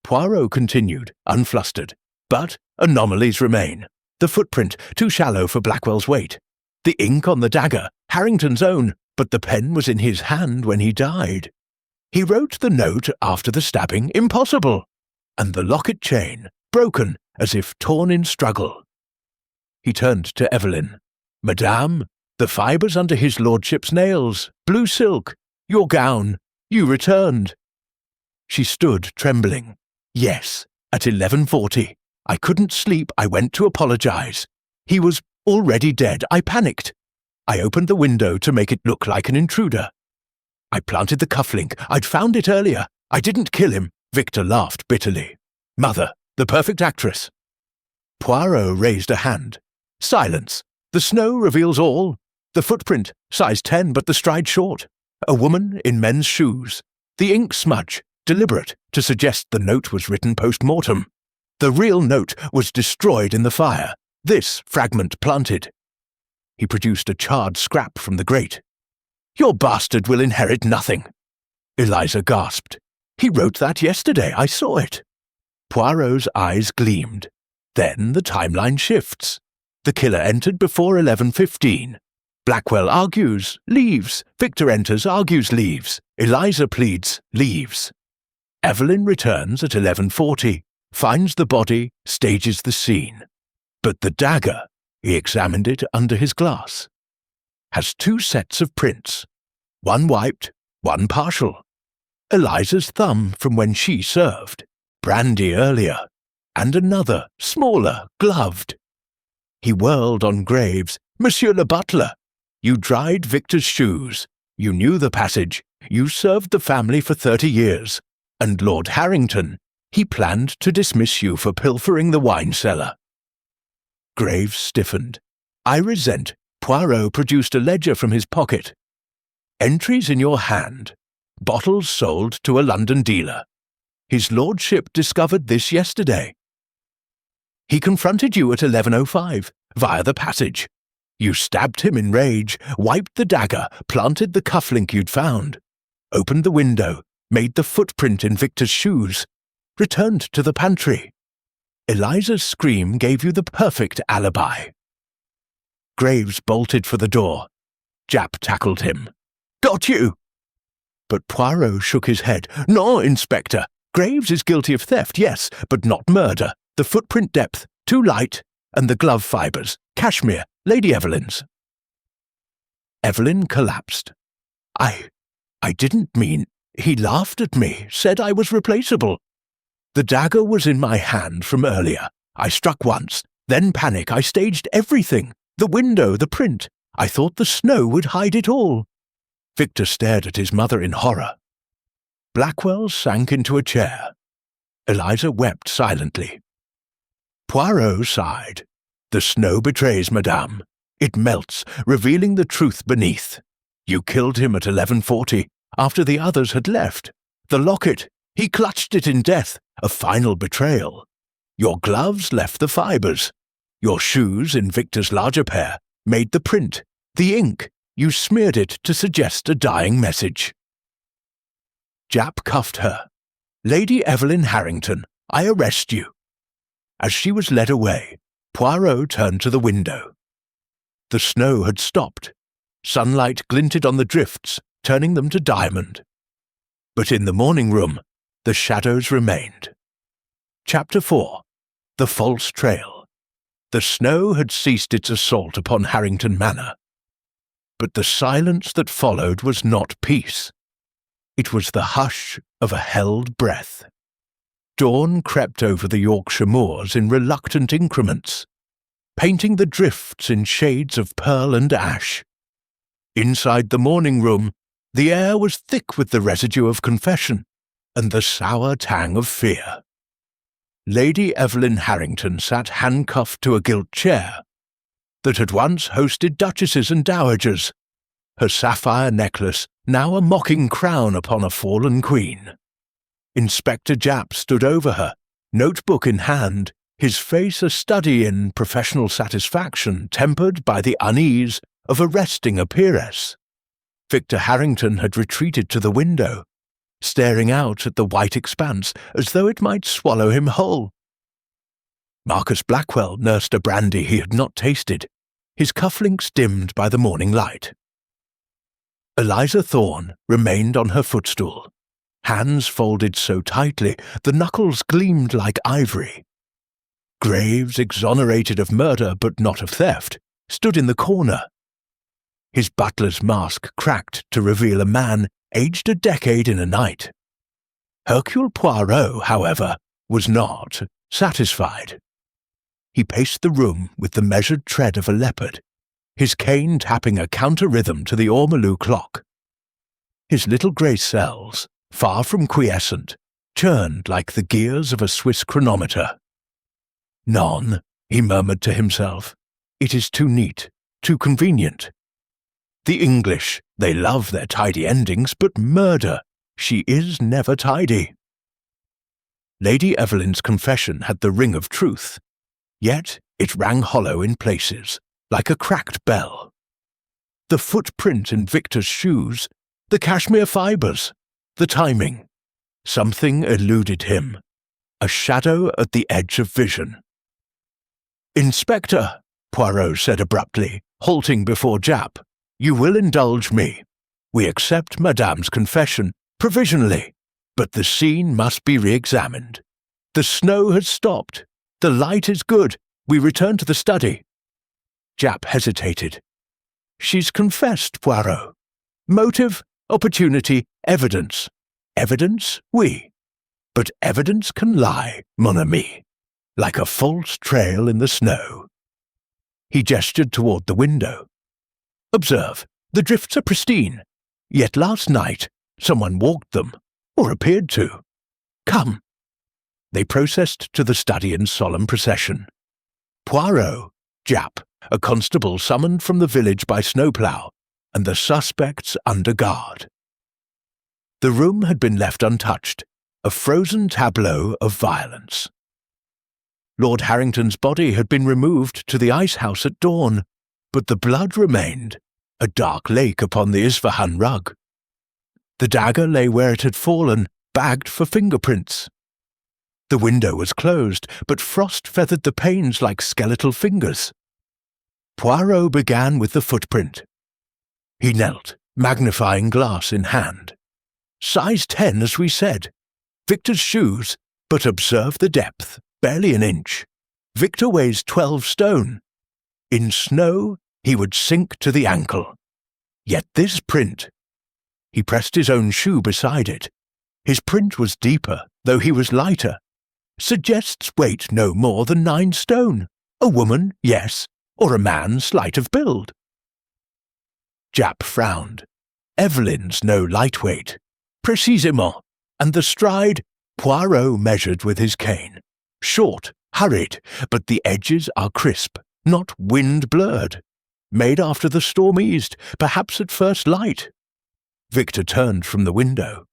[SPEAKER 1] Poirot continued, unflustered. But anomalies remain. The footprint, too shallow for Blackwell's weight. The ink on the dagger, Harrington's own, but the pen was in his hand when he died. He wrote the note after the stabbing, impossible, and the locket chain, broken as if torn in struggle. He turned to Evelyn. Madame, the fibres under his lordship's nails, blue silk, your gown, you returned. She stood trembling. Yes, at 11:40. I couldn't sleep, I went to apologize. He was already dead, I panicked. I opened the window to make it look like an intruder. I planted the cufflink, I'd found it earlier. I didn't kill him. Victor laughed bitterly. Mother, the perfect actress. Poirot raised a hand. Silence. The snow reveals all. The footprint, size 10, but the stride short. A woman in men's shoes. The ink smudge, deliberate, to suggest the note was written post-mortem. The real note was destroyed in the fire. This fragment planted. He produced a charred scrap from the grate. Your bastard will inherit nothing. Eliza gasped. He wrote that yesterday, I saw it. Poirot's eyes gleamed. Then the timeline shifts. The killer entered before 11:15. Blackwell argues, leaves. Victor enters, argues, leaves. Eliza pleads, leaves. Evelyn returns at 11:40, finds the body, stages the scene. But the dagger, he examined it under his glass, has 2 sets of prints, one wiped, one partial. Eliza's thumb from when she served, brandy earlier, and another, smaller, gloved. He whirled on Graves. Monsieur le Butler, you dried Victor's shoes. You knew the passage. You served the family for 30 years. And Lord Harrington, he planned to dismiss you for pilfering the wine cellar. Graves stiffened. I resent. Poirot produced a ledger from his pocket. Entries in your hand. Bottles sold to a London dealer. His lordship discovered this yesterday. He confronted you at 11:05, via the passage. You stabbed him in rage, wiped the dagger, planted the cufflink you'd found, opened the window, made the footprint in Victor's shoes, returned to the pantry. Eliza's scream gave you the perfect alibi. Graves bolted for the door. Japp tackled him. Got you! But Poirot shook his head. No, Inspector. Graves is guilty of theft, yes, but not murder. The footprint depth, too light, and the glove fibres, cashmere, Lady Evelyn's. Evelyn collapsed. I didn't mean... He laughed at me, said I was replaceable. The dagger was in my hand from earlier. I struck once, then panic. I staged everything. The window, the print. I thought the snow would hide it all. Victor stared at his mother in horror. Blackwell sank into a chair. Eliza wept silently. Poirot sighed. The snow betrays, madame. It melts, revealing the truth beneath. You killed him at 11:40, after the others had left. The locket, he clutched it in death, a final betrayal. Your gloves left the fibres. Your shoes, in Victor's larger pair, made the print. The ink, you smeared it to suggest a dying message. Japp cuffed her. Lady Evelyn Harrington, I arrest you. As she was led away, Poirot turned to the window. The snow had stopped. Sunlight glinted on the drifts, turning them to diamond. But in the morning room, the shadows remained. Chapter 4. The False Trail. The snow had ceased its assault upon Harrington Manor. But the silence that followed was not peace. It was the hush of a held breath. Dawn crept over the Yorkshire moors in reluctant increments, painting the drifts in shades of pearl and ash. Inside the morning room, the air was thick with the residue of confession and the sour tang of fear. Lady Evelyn Harrington sat handcuffed to a gilt chair that had once hosted duchesses and dowagers, her sapphire necklace now a mocking crown upon a fallen queen. Inspector Japp stood over her, notebook in hand, his face a study in professional satisfaction tempered by the unease of arresting a peeress. Victor Harrington had retreated to the window, staring out at the white expanse as though it might swallow him whole. Marcus Blackwell nursed a brandy he had not tasted, his cufflinks dimmed by the morning light. Eliza Thorne remained on her footstool, hands folded so tightly the knuckles gleamed like ivory. Graves, exonerated of murder but not of theft, stood in the corner. His butler's mask cracked to reveal a man aged a decade in a night. Hercule Poirot, however, was not satisfied. He paced the room with the measured tread of a leopard, his cane tapping a counter-rhythm to the ormolu clock. His little grey cells, far from quiescent, churned like the gears of a Swiss chronometer. "None," he murmured to himself. "It is too neat, too convenient. The English, they love their tidy endings, but murder, she is never tidy." Lady Evelyn's confession had the ring of truth, yet it rang hollow in places, like a cracked bell. The footprint in Victor's shoes, the cashmere fibres, the timing. Something eluded him, a shadow at the edge of vision. "Inspector," Poirot said abruptly, halting before Japp, "you will indulge me. We accept Madame's confession, provisionally, but the scene must be re-examined. The snow has stopped. The light is good. We return to the study." Japp hesitated. "She's confessed, Poirot. Motive, opportunity, evidence. Evidence, oui. But evidence can lie, mon ami, like a false trail in the snow." He gestured toward the window. "Observe, the drifts are pristine, yet last night someone walked them, or appeared to. Come." They processed to the study in solemn procession. Poirot, Japp, a constable summoned from the village by snowplough, and the suspects under guard. The room had been left untouched, a frozen tableau of violence. Lord Harrington's body had been removed to the ice house at dawn, but the blood remained, a dark lake upon the Isfahan rug. The dagger lay where it had fallen, bagged for fingerprints. The window was closed, but frost feathered the panes like skeletal fingers. Poirot began with the footprint. He knelt, magnifying glass in hand. Size 10, as we said. Victor's shoes, but observe the depth, barely an inch. Victor weighs 12 stone. In snow, he would sink to the ankle. Yet this print. He pressed his own shoe beside it. His print was deeper, though he was lighter. Suggests weight no more than 9 stone. A woman, yes, or a man slight of build. Japp frowned. Evelyn's no lightweight. Précisément. And the stride, Poirot measured with his cane. Short, hurried, but the edges are crisp, not wind-blurred. Made after the storm eased, perhaps at first light. Victor turned from the window.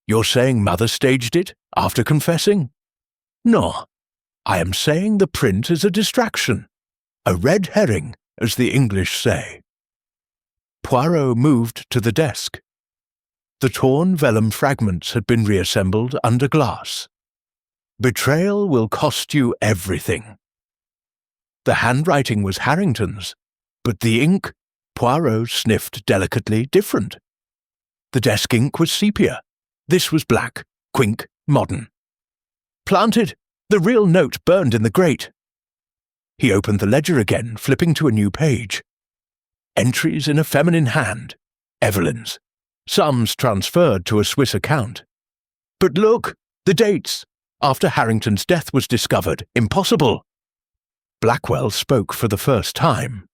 [SPEAKER 1] "You're saying Mother staged it, after confessing?" "No. I am saying the print is a distraction. A red herring, as the English say." Poirot moved to the desk. The torn vellum fragments had been reassembled under glass. "Betrayal will cost you everything." The handwriting was Harrington's, but the ink, Poirot sniffed delicately, different. The desk ink was sepia. This was black, quink, modern. "Planted. The real note burned in the grate." He opened the ledger again, flipping to a new page. Entries in a feminine hand. Evelyn's. Sums transferred to a Swiss account. "But look, the dates. After Harrington's death was discovered. Impossible." Blackwell spoke for the first time.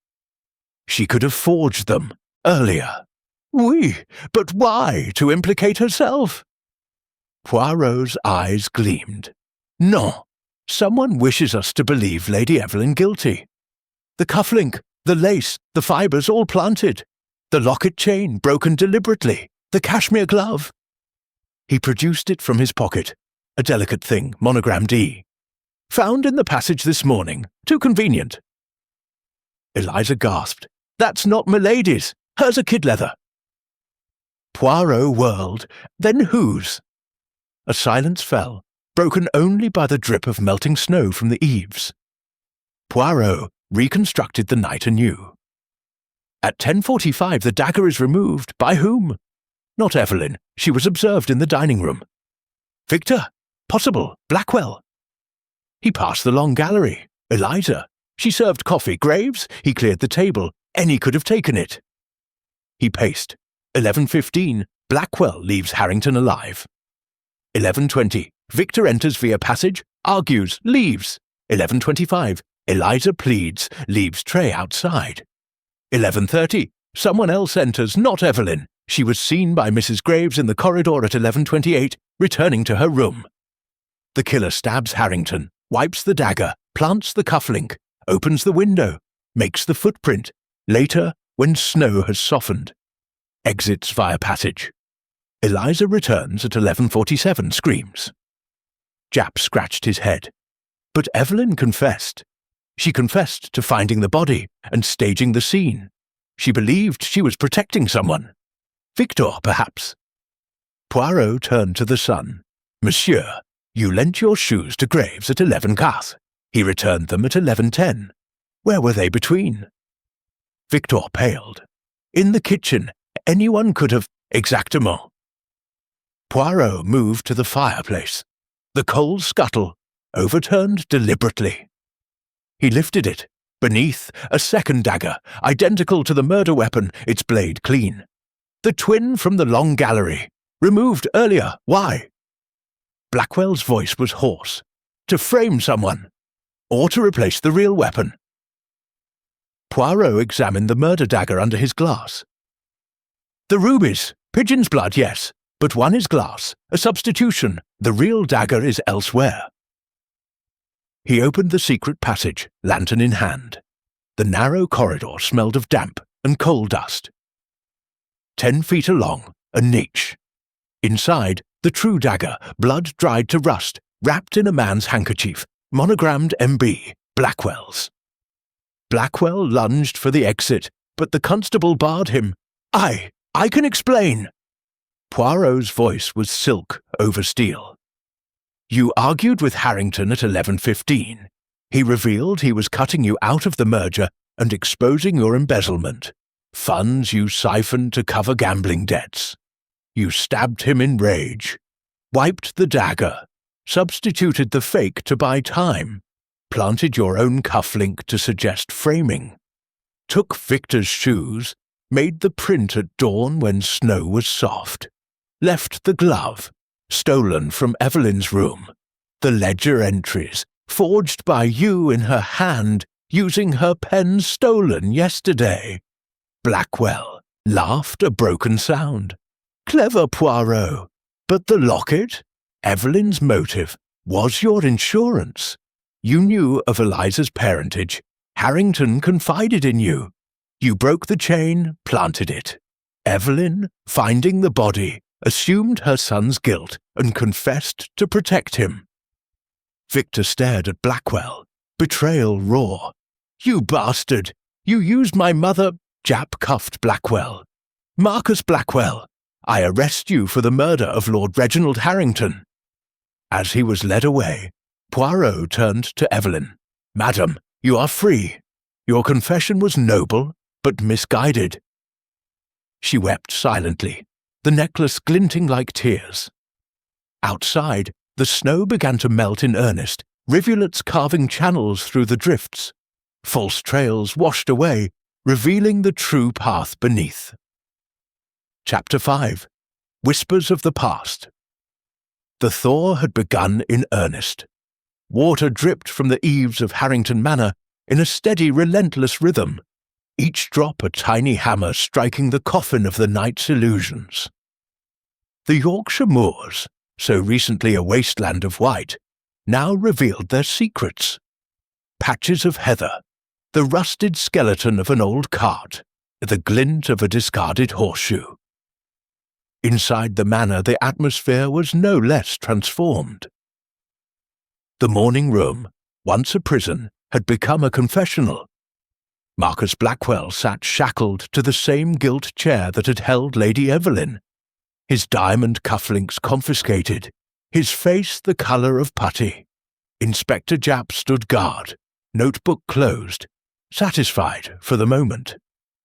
[SPEAKER 1] "She could have forged them. Earlier." "Oui, but why? To implicate herself?" Poirot's eyes gleamed. "No. Someone wishes us to believe Lady Evelyn guilty. The cufflink, the lace, the fibres all planted. The locket chain broken deliberately. The cashmere glove." He produced it from his pocket. A delicate thing, monogrammed E. "Found in the passage this morning. Too convenient." Eliza gasped. "That's not Milady's. Hers are kid leather." Poirot whirled. "Then whose?" A silence fell, broken only by the drip of melting snow from the eaves. Poirot reconstructed the night anew. At 10:45 the dagger is removed. By whom? Not Evelyn. She was observed in the dining room. Victor. Possible. Blackwell. He passed the long gallery. Eliza. She served coffee. Graves. He cleared the table. Any could have taken it. He paced. 11:15. Blackwell leaves Harrington alive. 11:20. Victor enters via passage, argues, leaves. 11:25. Eliza pleads, leaves tray outside. 11:30. Someone else enters, not Evelyn. She was seen by Mrs. Graves in the corridor at 11:28, returning to her room. The killer stabs Harrington, wipes the dagger, plants the cufflink, opens the window, makes the footprint. Later, when snow has softened, exits via passage. Eliza returns at 11:47, screams. Japp scratched his head. But Evelyn confessed. She confessed to finding the body and staging the scene. She believed she was protecting someone. Victor, perhaps. Poirot turned to the son. Monsieur, you lent your shoes to Graves at 11:15. He returned them at 11:10. Where were they between? Victor paled. In the kitchen. Anyone could have. Exactement. Poirot moved to the fireplace. The coal scuttle, overturned deliberately. He lifted it. Beneath, a second dagger, identical to the murder weapon, its blade clean. The twin from the long gallery. Removed earlier. Why? Blackwell's voice was hoarse. To frame someone. Or to replace the real weapon. Poirot examined the murder dagger under his glass. The rubies. Pigeon's blood, yes. But one is glass. A substitution. The real dagger is elsewhere. He opened the secret passage, lantern in hand. The narrow corridor smelled of damp and coal dust. 10 feet along, a niche. Inside, the true dagger, blood dried to rust, wrapped in a man's handkerchief, monogrammed MB, Blackwell's. Blackwell lunged for the exit, but the constable barred him. I can explain. Poirot's voice was silk over steel. You argued with Harrington at 11:15. He revealed he was cutting you out of the merger and exposing your embezzlement, funds you siphoned to cover gambling debts. You stabbed him in rage, wiped the dagger, substituted the fake to buy time, planted your own cufflink to suggest framing, took Victor's shoes, made the print at dawn when snow was soft, left the glove, stolen from Evelyn's room, the ledger entries, forged by you in her hand, using her pen stolen yesterday. Blackwell laughed a broken sound. Clever Poirot. But the locket, Evelyn's motive, was your insurance. You knew of Eliza's parentage. Harrington confided in you. You broke the chain, planted it. Evelyn, finding the body, assumed her son's guilt and confessed to protect him. Victor stared at Blackwell. Betrayal raw. You bastard! You used my mother. Japp cuffed Blackwell. Marcus Blackwell, I arrest you for the murder of Lord Reginald Harrington. As he was led away, Poirot turned to Evelyn. Madam, you are free. Your confession was noble, but misguided. She wept silently, the necklace glinting like tears. Outside, the snow began to melt in earnest, rivulets carving channels through the drifts. False trails washed away, revealing the true path beneath. Chapter 5. Whispers of the Past. The thaw had begun in earnest. Water dripped from the eaves of Harrington Manor in a steady, relentless rhythm, each drop a tiny hammer striking the coffin of the night's illusions. The Yorkshire moors, so recently a wasteland of white, now revealed their secrets. Patches of heather, the rusted skeleton of an old cart, the glint of a discarded horseshoe. Inside the manor the atmosphere was no less transformed. The morning room, once a prison, had become a confessional. Marcus Blackwell sat shackled to the same gilt chair that had held Lady Evelyn, his diamond cufflinks confiscated, his face the colour of putty. Inspector Japp stood guard, notebook closed, satisfied for the moment.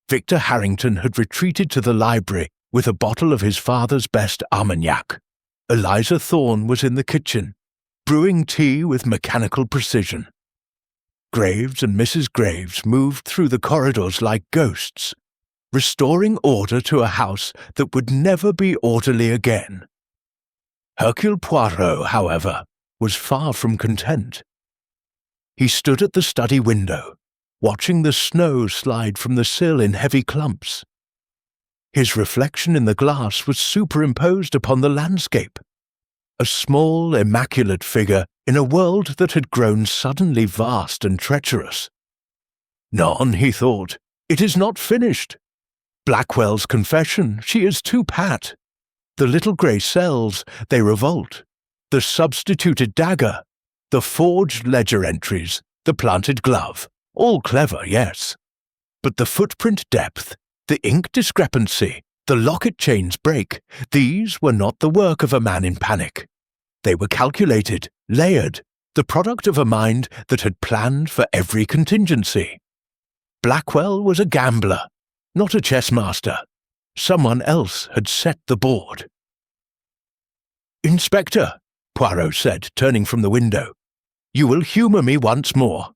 [SPEAKER 1] Victor Harrington had retreated to the library with a bottle of his father's best Armagnac. Eliza Thorne was in the kitchen, brewing tea with mechanical precision. Graves and Mrs. Graves moved through the corridors like ghosts, restoring order to a house that would never be orderly again. Hercule Poirot, however, was far from content. He stood at the study window, watching the snow slide from the sill in heavy clumps. His reflection in the glass was superimposed upon the landscape, a small, immaculate figure in a world that had grown suddenly vast and treacherous. "Non," he thought, "it is not finished. Blackwell's confession, she is too pat. The little grey cells, they revolt. The substituted dagger, the forged ledger entries, the planted glove, all clever, yes. But the footprint depth, the ink discrepancy, the locket chains break, these were not the work of a man in panic. They were calculated, layered, the product of a mind that had planned for every contingency. Blackwell was a gambler, not a chess master. Someone else had set the board." "Inspector," Poirot said, turning from the window, "you will humour me once more.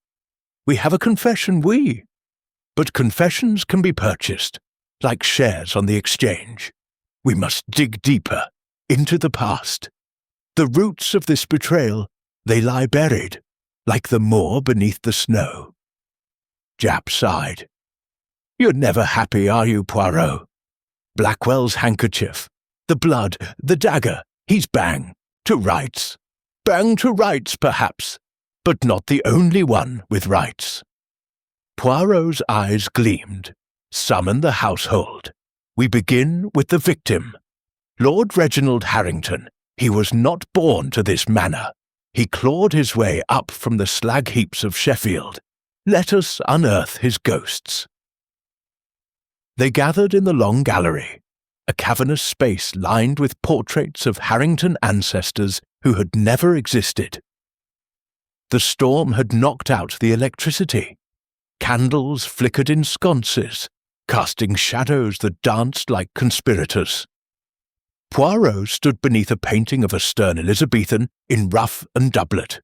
[SPEAKER 1] We have a confession, oui. But confessions can be purchased, like shares on the exchange. We must dig deeper, into the past. The roots of this betrayal, they lie buried, like the moor beneath the snow." Japp sighed. "You're never happy, are you, Poirot? Blackwell's handkerchief, the blood, the dagger, he's bang, to rights. Bang to rights, perhaps, but not the only one with rights." Poirot's eyes gleamed. "Summon the household. We begin with the victim. Lord Reginald Harrington. He was not born to this manor. He clawed his way up from the slag heaps of Sheffield. Let us unearth his ghosts." They gathered in the long gallery, a cavernous space lined with portraits of Harrington ancestors who had never existed. The storm had knocked out the electricity. Candles flickered in sconces, casting shadows that danced like conspirators. Poirot stood beneath a painting of a stern Elizabethan in ruff and doublet,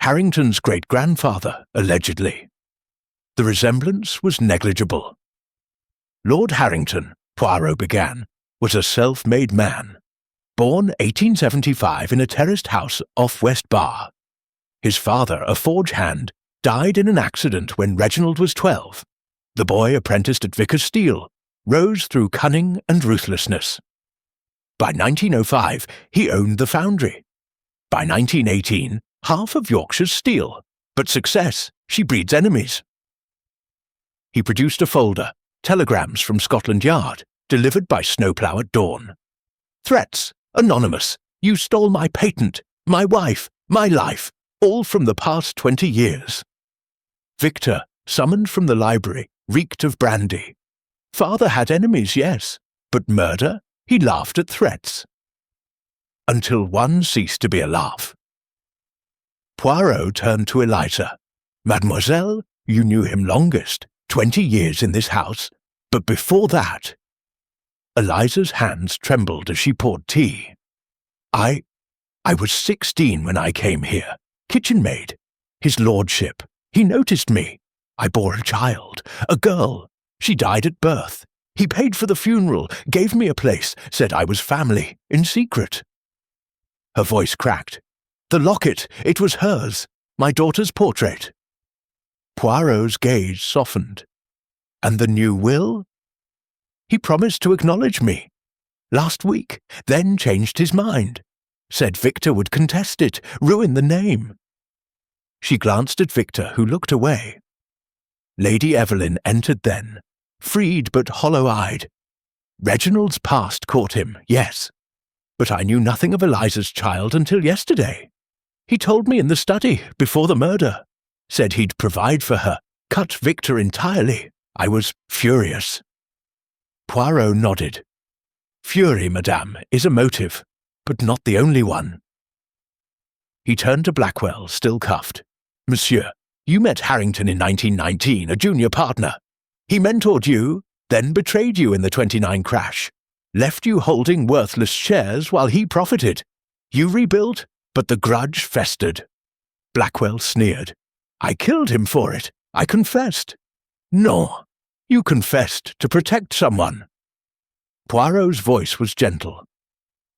[SPEAKER 1] Harrington's great-grandfather, allegedly. The resemblance was negligible. Lord Harrington, Poirot began, was a self-made man, born 1875 in a terraced house off West Bar. His father, a forge hand, died in an accident when Reginald was 12. The boy apprenticed at Vickers Steel, rose through cunning and ruthlessness. By 1905, he owned the foundry. By 1918, half of Yorkshire's steel. But success, she breeds enemies. He produced a folder, telegrams from Scotland Yard, delivered by snowplow at dawn. Threats, anonymous, you stole my patent, my wife, my life, all from the past 20 years. Victor, summoned from the library, reeked of brandy. Father had enemies, yes, but murder? He laughed at threats. Until one ceased to be a laugh. Poirot turned to Eliza. "Mademoiselle, you knew him longest, 20 years in this house, but before that—" Eliza's hands trembled as she poured tea. I was 16 when I came here, kitchen maid. His lordship, he noticed me. I bore a child, a girl. She died at birth. He paid for the funeral, gave me a place, said I was family, in secret." Her voice cracked. "The locket, it was hers, my daughter's portrait." Poirot's gaze softened. "And the new will?" "He promised to acknowledge me. Last week, then changed his mind. Said Victor would contest it, ruin the name." She glanced at Victor, who looked away. Lady Evelyn entered then, freed but hollow-eyed. "Reginald's past caught him, yes. But I knew nothing of Eliza's child until yesterday. He told me in the study, before the murder. Said he'd provide for her, cut Victor entirely. I was furious." Poirot nodded. "Fury, madame, is a motive, but not the only one." He turned to Blackwell, still cuffed. "Monsieur, you met Harrington in 1919, a junior partner. He mentored you, then betrayed you in the 29 crash, left you holding worthless shares while he profited. You rebuilt, but the grudge festered. Blackwell sneered. I killed him for it. I confessed. No, you confessed to protect someone. Poirot's voice was gentle.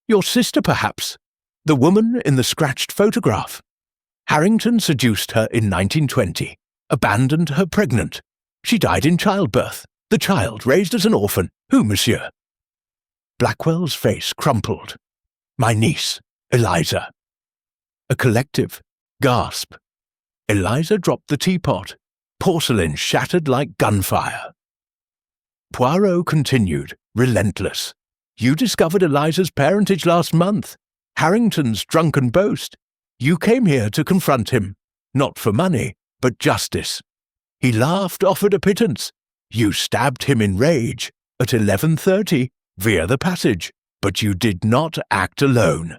[SPEAKER 1] Your sister, perhaps. The woman in the scratched photograph. Harrington seduced her in 1920, abandoned her pregnant. She died in childbirth. The child raised as an orphan. Who, monsieur? Blackwell's face crumpled. My niece, Eliza. A collective gasp. Eliza dropped the teapot. Porcelain shattered like gunfire. Poirot continued, relentless. You discovered Eliza's parentage last month. Harrington's drunken boast. You came here to confront him, not for money, but justice. He laughed, offered a pittance. You stabbed him in rage at 11:30 via the passage, but you did not act alone.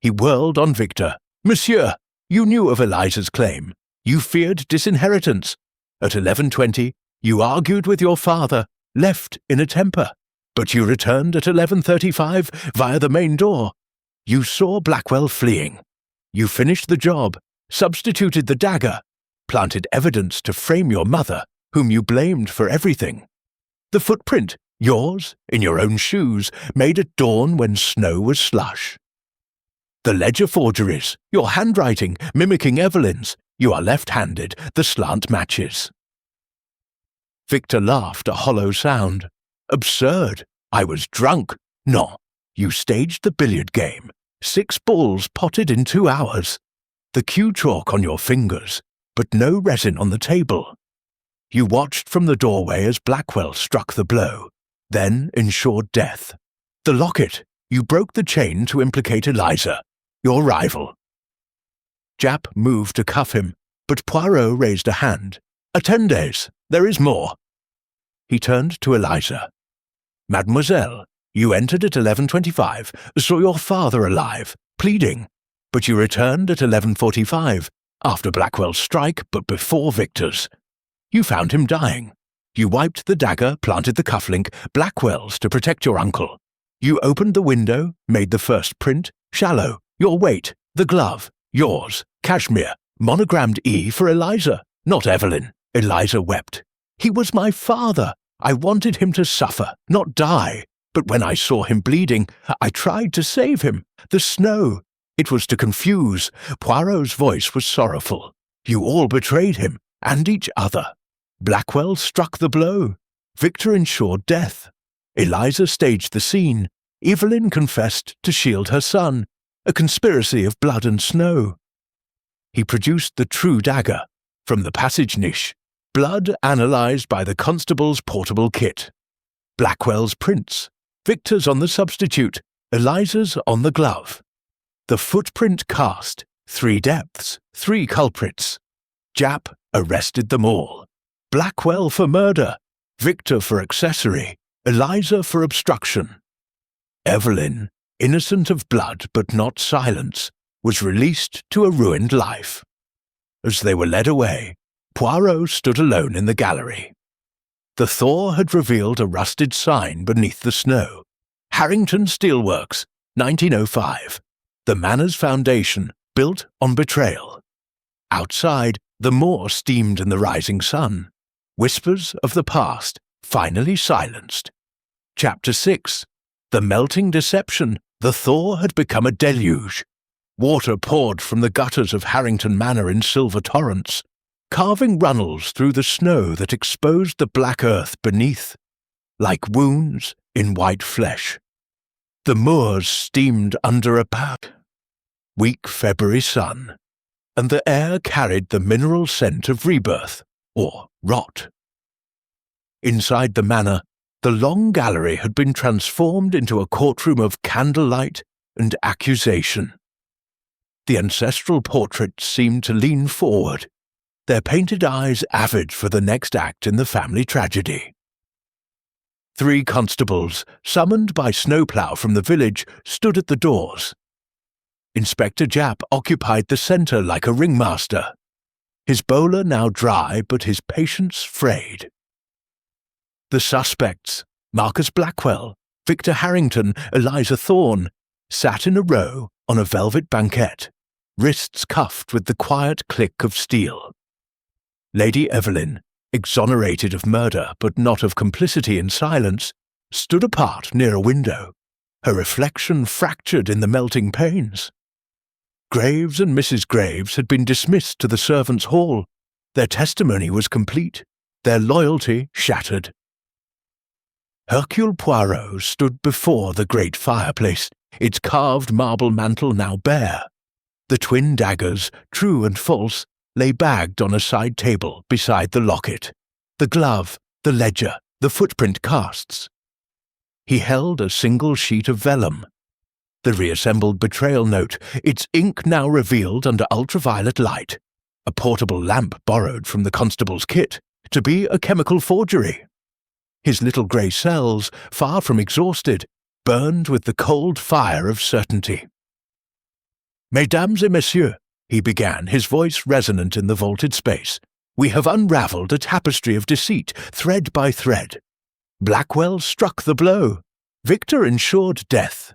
[SPEAKER 1] He whirled on Victor. Monsieur, you knew of Eliza's claim. You feared disinheritance. At 11:20, you argued with your father, left in a temper, but you returned at 11:35 via the main door. You saw Blackwell fleeing. You finished the job, substituted the dagger, planted evidence to frame your mother, whom you blamed for everything. The footprint, yours, in your own shoes, made at dawn when snow was slush. The ledger forgeries, your handwriting, mimicking Evelyn's. You are left-handed, the slant matches. Victor laughed a hollow sound. Absurd. I was drunk. No, you staged the billiard game. 6 balls potted in 2 hours. The cue chalk on your fingers, but no resin on the table. You watched from the doorway as Blackwell struck the blow, then ensured death. The locket. You broke the chain to implicate Eliza, your rival. Japp moved to cuff him, but Poirot raised a hand. Attendes, there is more. He turned to Eliza. Mademoiselle, you entered at 11:25, saw your father alive, pleading, but you returned at 11:45, after Blackwell's strike but before Victor's. You found him dying. You wiped the dagger, planted the cufflink, Blackwell's to protect your uncle. You opened the window, made the first print, shallow, your weight, the glove, yours, cashmere, monogrammed E for Eliza, not Evelyn. Eliza wept. He was my father. I wanted him to suffer, not die. But when I saw him bleeding, I tried to save him. The snow. It was to confuse. Poirot's voice was sorrowful. You all betrayed him, and each other. Blackwell struck the blow. Victor ensured death. Eliza staged the scene. Evelyn confessed to shield her son. A conspiracy of blood and snow. He produced the true dagger from the passage niche. Blood analyzed by the constable's portable kit. Blackwell's prints. Victor's on the substitute. Eliza's on the glove. The footprint cast. 3 depths, 3 culprits. Japp arrested them all. Blackwell for murder. Victor for accessory. Eliza for obstruction. Evelyn, innocent of blood but not silence, was released to a ruined life. As they were led away, Poirot stood alone in the gallery. The thaw had revealed a rusted sign beneath the snow. Harrington Steelworks, 1905. The Manor's foundation, built on betrayal. Outside, the moor steamed in the rising sun. Whispers of the past, finally silenced. Chapter 6. The melting deception. The thaw had become a deluge. Water poured from the gutters of Harrington Manor in silver torrents, carving runnels through the snow that exposed the black earth beneath, like wounds in white flesh. The moors steamed under a weak February sun, and the air carried the mineral scent of rebirth, or rot. Inside the manor, the long gallery had been transformed into a courtroom of candlelight and accusation. The ancestral portraits seemed to lean forward, their painted eyes avid for the next act in the family tragedy. 3 constables, summoned by snowplow from the village, stood at the doors. Inspector Japp occupied the centre like a ringmaster, his bowler now dry but his patience frayed. The suspects, Marcus Blackwell, Victor Harrington, Eliza Thorne, sat in a row on a velvet banquette, wrists cuffed with the quiet click of steel. Lady Evelyn, exonerated of murder but not of complicity in silence, stood apart near a window, her reflection fractured in the melting panes. Graves and Mrs. Graves had been dismissed to the servants' hall. Their testimony was complete, their loyalty shattered. Hercule Poirot stood before the great fireplace, its carved marble mantel now bare. The twin daggers, true and false, lay bagged on a side table beside the locket, the glove, the ledger, the footprint casts. He held a single sheet of vellum. The reassembled betrayal note, its ink now revealed under ultraviolet light, a portable lamp borrowed from the constable's kit, to be a chemical forgery. His little grey cells, far from exhausted, burned with the cold fire of certainty. "Mesdames et messieurs," he began, his voice resonant in the vaulted space, "we have unravelled a tapestry of deceit, thread by thread. Blackwell struck the blow. Victor ensured death.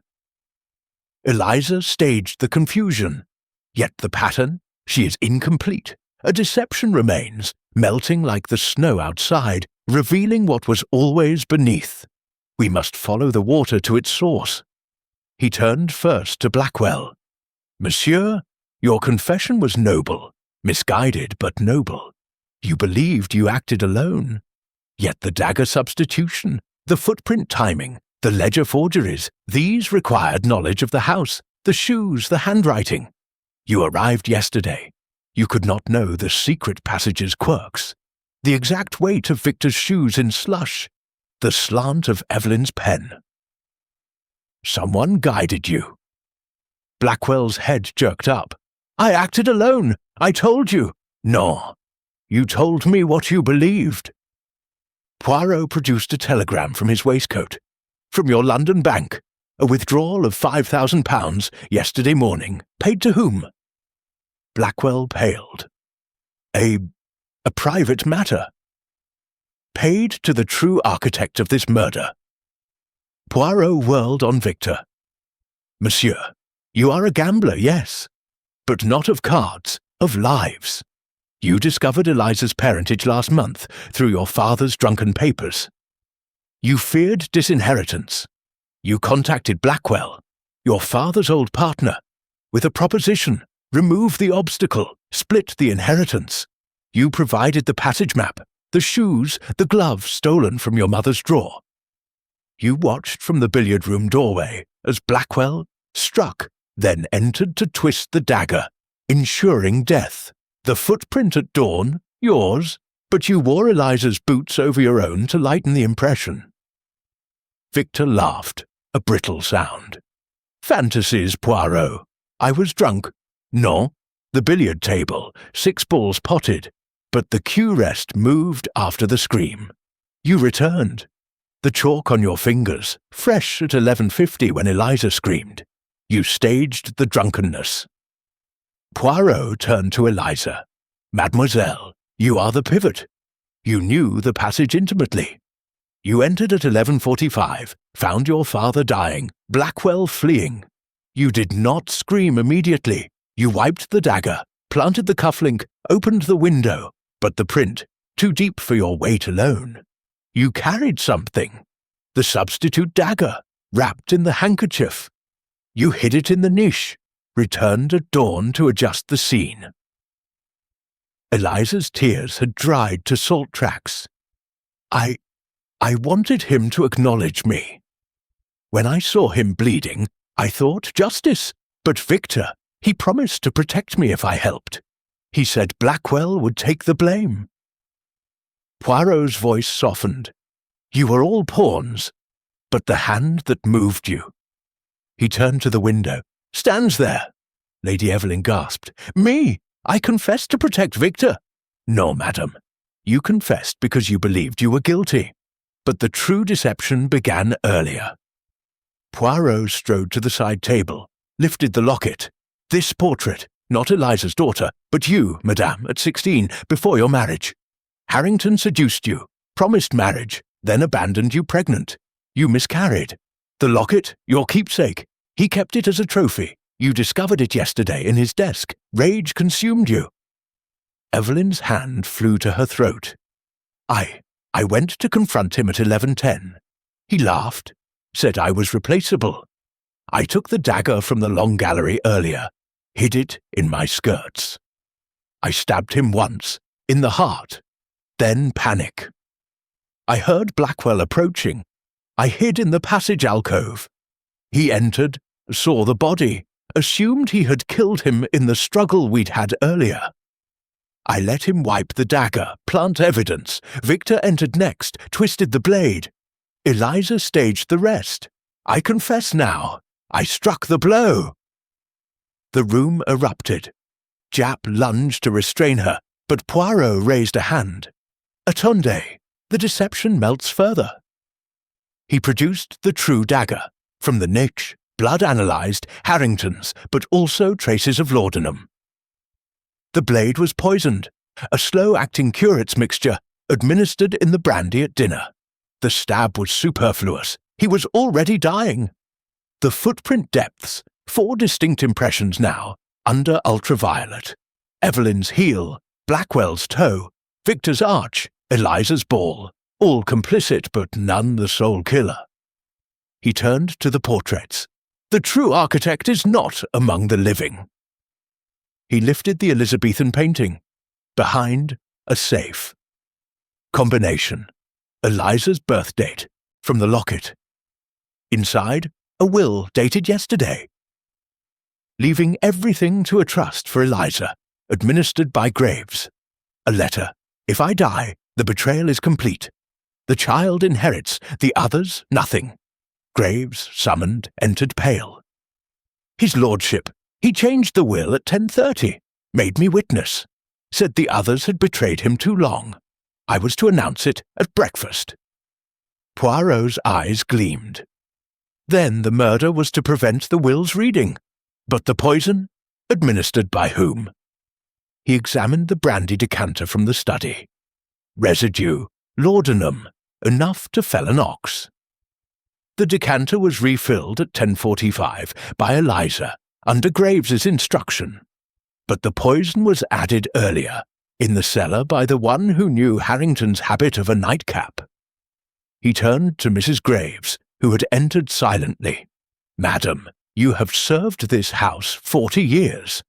[SPEAKER 1] Eliza staged the confusion. Yet the pattern, she is incomplete. A deception remains, melting like the snow outside, revealing what was always beneath. We must follow the water to its source." He turned first to Blackwell. "Monsieur, your confession was noble, misguided but noble. You believed you acted alone. Yet the dagger substitution, the footprint timing, the ledger forgeries, these required knowledge of the house, the shoes, the handwriting. You arrived yesterday. You could not know the secret passage's quirks, the exact weight of Victor's shoes in slush, the slant of Evelyn's pen. Someone guided you." Blackwell's head jerked up. "I acted alone. I told you." "No. You told me what you believed." Poirot produced a telegram from his waistcoat. "From your London bank. A withdrawal of £5,000 yesterday morning. Paid to whom?" Blackwell paled. A private matter." "Paid to the true architect of this murder." Poirot whirled on Victor. "Monsieur, you are a gambler, yes, but not of cards, of lives. You discovered Eliza's parentage last month through your father's drunken papers. You feared disinheritance. You contacted Blackwell, your father's old partner, with a proposition: remove the obstacle, split the inheritance. You provided the passage map, the shoes, the gloves stolen from your mother's drawer. You watched from the billiard room doorway as Blackwell struck, then entered to twist the dagger, ensuring death. The footprint at dawn, yours, but you wore Eliza's boots over your own to lighten the impression." Victor laughed, a brittle sound. "Fantasies, Poirot. I was drunk. No, the billiard table, 6 balls potted, but the cue rest moved after the scream. You returned. The chalk on your fingers, fresh at 11:50 when Eliza screamed. You staged the drunkenness." Poirot turned to Eliza. "Mademoiselle, you are the pivot. You knew the passage intimately. You entered at 11:45, found your father dying, Blackwell fleeing. You did not scream immediately. You wiped the dagger, planted the cufflink, opened the window, but the print, too deep for your weight alone. You carried something, the substitute dagger, wrapped in the handkerchief. You hid it in the niche, returned at dawn to adjust the scene." Eliza's tears had dried to salt tracks. I wanted him to acknowledge me. When I saw him bleeding, I thought justice, but Victor, he promised to protect me if I helped. He said Blackwell would take the blame." Poirot's voice softened. "You were all pawns, but the hand that moved you." He turned to the window. "Stands there." Lady Evelyn gasped. "Me? I confessed to protect Victor." "No, madam. You confessed because you believed you were guilty. But the true deception began earlier." Poirot strode to the side table, lifted the locket. "This portrait, not Eliza's daughter, but you, madame, at 16, before your marriage. Harrington seduced you, promised marriage, then abandoned you pregnant. You miscarried. The locket, your keepsake. He kept it as a trophy. You discovered it yesterday in his desk. Rage consumed you." Evelyn's hand flew to her throat. I went to confront him at 11:10. He laughed, said I was replaceable. I took the dagger from the long gallery earlier, hid it in my skirts. I stabbed him once, in the heart, then panic. I heard Blackwell approaching. I hid in the passage alcove. He entered, saw the body, assumed he had killed him in the struggle we'd had earlier. I let him wipe the dagger, plant evidence. Victor entered next, twisted the blade. Eliza staged the rest. I confess now, I struck the blow. The room erupted. Jap lunged to restrain her, but Poirot raised a hand. Attendez, the deception melts further. He produced the true dagger, from the niche, blood analysed, Harrington's, but also traces of laudanum. The blade was poisoned, a slow-acting curate's mixture, administered in the brandy at dinner. The stab was superfluous. He was already dying. The footprint depths, 4 distinct impressions now, under ultraviolet. Evelyn's heel, Blackwell's toe, Victor's arch, Eliza's ball, all complicit but none the sole killer. He turned to the portraits. The true architect is not among the living. He lifted the Elizabethan painting. Behind, a safe. Combination. Eliza's birth date, from the locket. Inside, a will dated yesterday. Leaving everything to a trust for Eliza, administered by Graves. A letter. If I die, the betrayal is complete. The child inherits, the others nothing. Graves, summoned, entered pale. His lordship. He changed the will at 10:30, made me witness, said the others had betrayed him too long. I was to announce it at breakfast. Poirot's eyes gleamed. Then the murder was to prevent the will's reading. But the poison? Administered by whom? He examined the brandy decanter from the study. Residue, laudanum, enough to fell an ox. The decanter was refilled at 10:45 by Eliza, under Graves's instruction, but the poison was added earlier, in the cellar by the one who knew Harrington's habit of a nightcap. He turned to Mrs. Graves, who had entered silently. "Madam, you have served this house 40 years.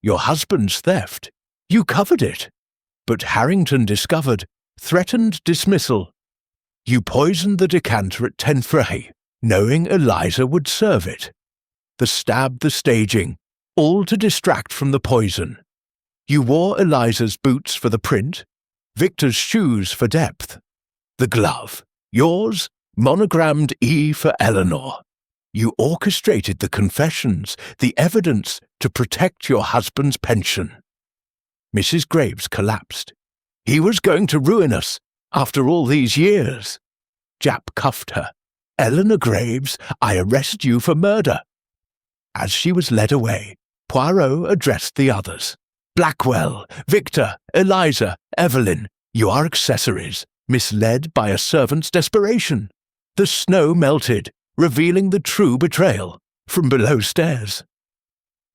[SPEAKER 1] Your husband's theft, you covered it, but Harrington discovered, threatened dismissal. You poisoned the decanter at 10:30, knowing Eliza would serve it. The stab, the staging, all to distract from the poison. You wore Eliza's boots for the print, Victor's shoes for depth. The glove, yours, monogrammed E for Eleanor. You orchestrated the confessions, the evidence to protect your husband's pension." Mrs. Graves collapsed. "He was going to ruin us, after all these years." Jap cuffed her. "Eleanor Graves, I arrest you for murder." As she was led away, Poirot addressed the others. "Blackwell, Victor, Eliza, Evelyn, you are accessories, misled by a servant's desperation. The snow melted, revealing the true betrayal, from below stairs.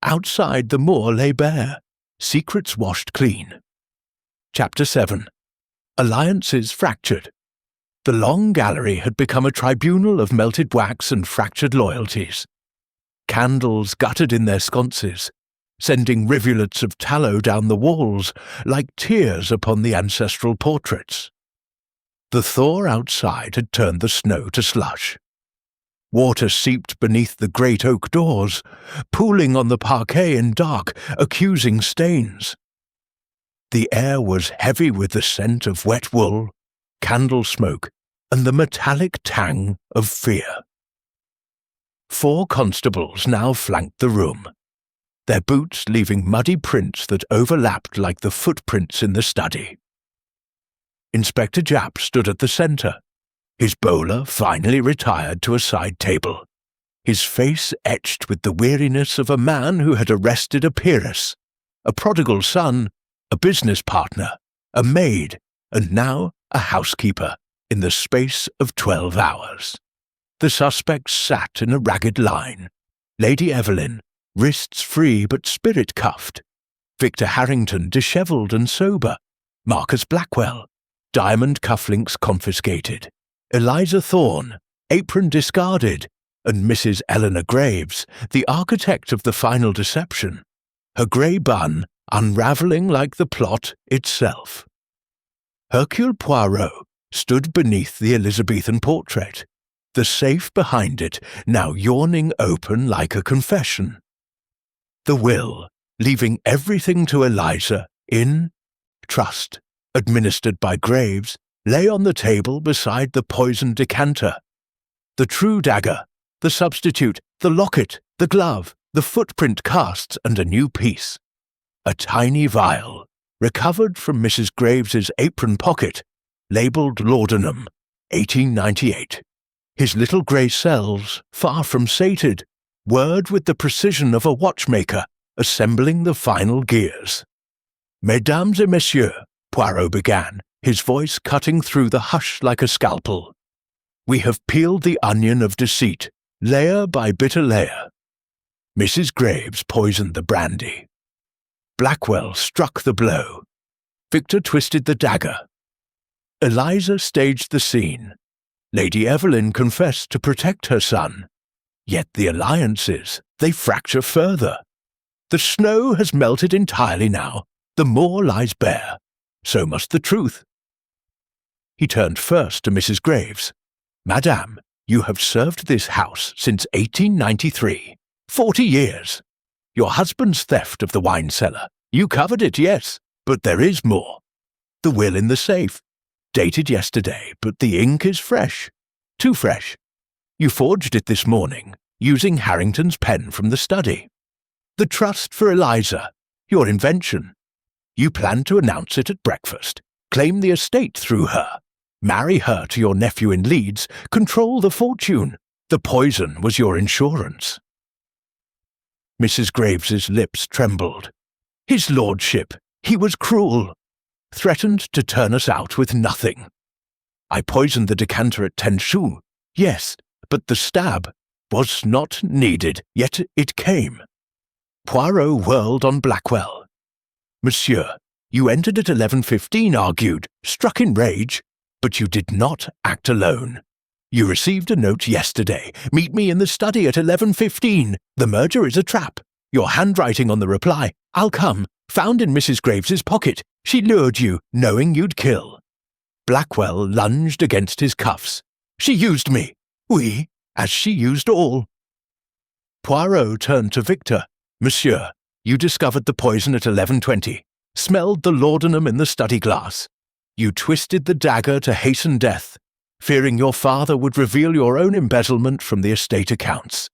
[SPEAKER 1] Outside the moor lay bare, secrets washed clean." Chapter 7. Alliances fractured. The long gallery had become a tribunal of melted wax and fractured loyalties. Candles guttered in their sconces, sending rivulets of tallow down the walls like tears upon the ancestral portraits. The thaw outside had turned the snow to slush. Water seeped beneath the great oak doors, pooling on the parquet in dark, accusing stains. The air was heavy with the scent of wet wool, candle smoke, and the metallic tang of fear. 4 constables now flanked the room, their boots leaving muddy prints that overlapped like the footprints in the study. Inspector Japp stood at the centre, his bowler finally retired to a side table, his face etched with the weariness of a man who had arrested a peeress, a prodigal son, a business partner, a maid, and now a housekeeper, in the space of 12 hours. The suspects sat in a ragged line. Lady Evelyn, wrists free but spirit cuffed. Victor Harrington, dishevelled and sober. Marcus Blackwell, diamond cufflinks confiscated. Eliza Thorne, apron discarded. And Mrs. Eleanor Graves, the architect of the final deception, her grey bun unravelling like the plot itself. Hercule Poirot stood beneath the Elizabethan portrait, the safe behind it now yawning open like a confession. The will, leaving everything to Eliza in trust, administered by Graves, lay on the table beside the poisoned decanter. The true dagger, the substitute, the locket, the glove, the footprint casts, and a new piece. A tiny vial, recovered from Mrs. Graves's apron pocket, labelled Laudanum, 1898. His little grey cells, far from sated, whirred with the precision of a watchmaker assembling the final gears. Mesdames et messieurs, Poirot began, his voice cutting through the hush like a scalpel. We have peeled the onion of deceit, layer by bitter layer. Mrs. Graves poisoned the brandy. Blackwell struck the blow. Victor twisted the dagger. Eliza staged the scene. Lady Evelyn confessed to protect her son. Yet the alliances, they fracture further. The snow has melted entirely now. The moor lies bare. So must the truth. He turned first to Mrs. Graves. Madame, you have served this house since 1893. 40 years. Your husband's theft of the wine cellar. You covered it, yes, but there is more. The will in the safe. Dated yesterday, but the ink is fresh. Too fresh. You forged it this morning, using Harrington's pen from the study. The trust for Eliza. Your invention. You planned to announce it at breakfast. Claim the estate through her. Marry her to your nephew in Leeds. Control the fortune. The poison was your insurance. Mrs. Graves's lips trembled. His lordship, he was cruel. Threatened to turn us out with nothing. I poisoned the decanter at 10 sous. Yes, but the stab was not needed, yet it came. Poirot whirled on Blackwell. Monsieur, you entered at 11:15, argued, struck in rage, but you did not act alone. You received a note yesterday. Meet me in the study at 11:15. The merger is a trap. Your handwriting on the reply. I'll come. Found in Mrs. Graves's pocket. She lured you, knowing you'd kill. Blackwell lunged against his cuffs. She used me. Oui, as she used all. Poirot turned to Victor. Monsieur, you discovered the poison at 11:20. Smelled the laudanum in the study glass. You twisted the dagger to hasten death, fearing your father would reveal your own embezzlement from the estate accounts.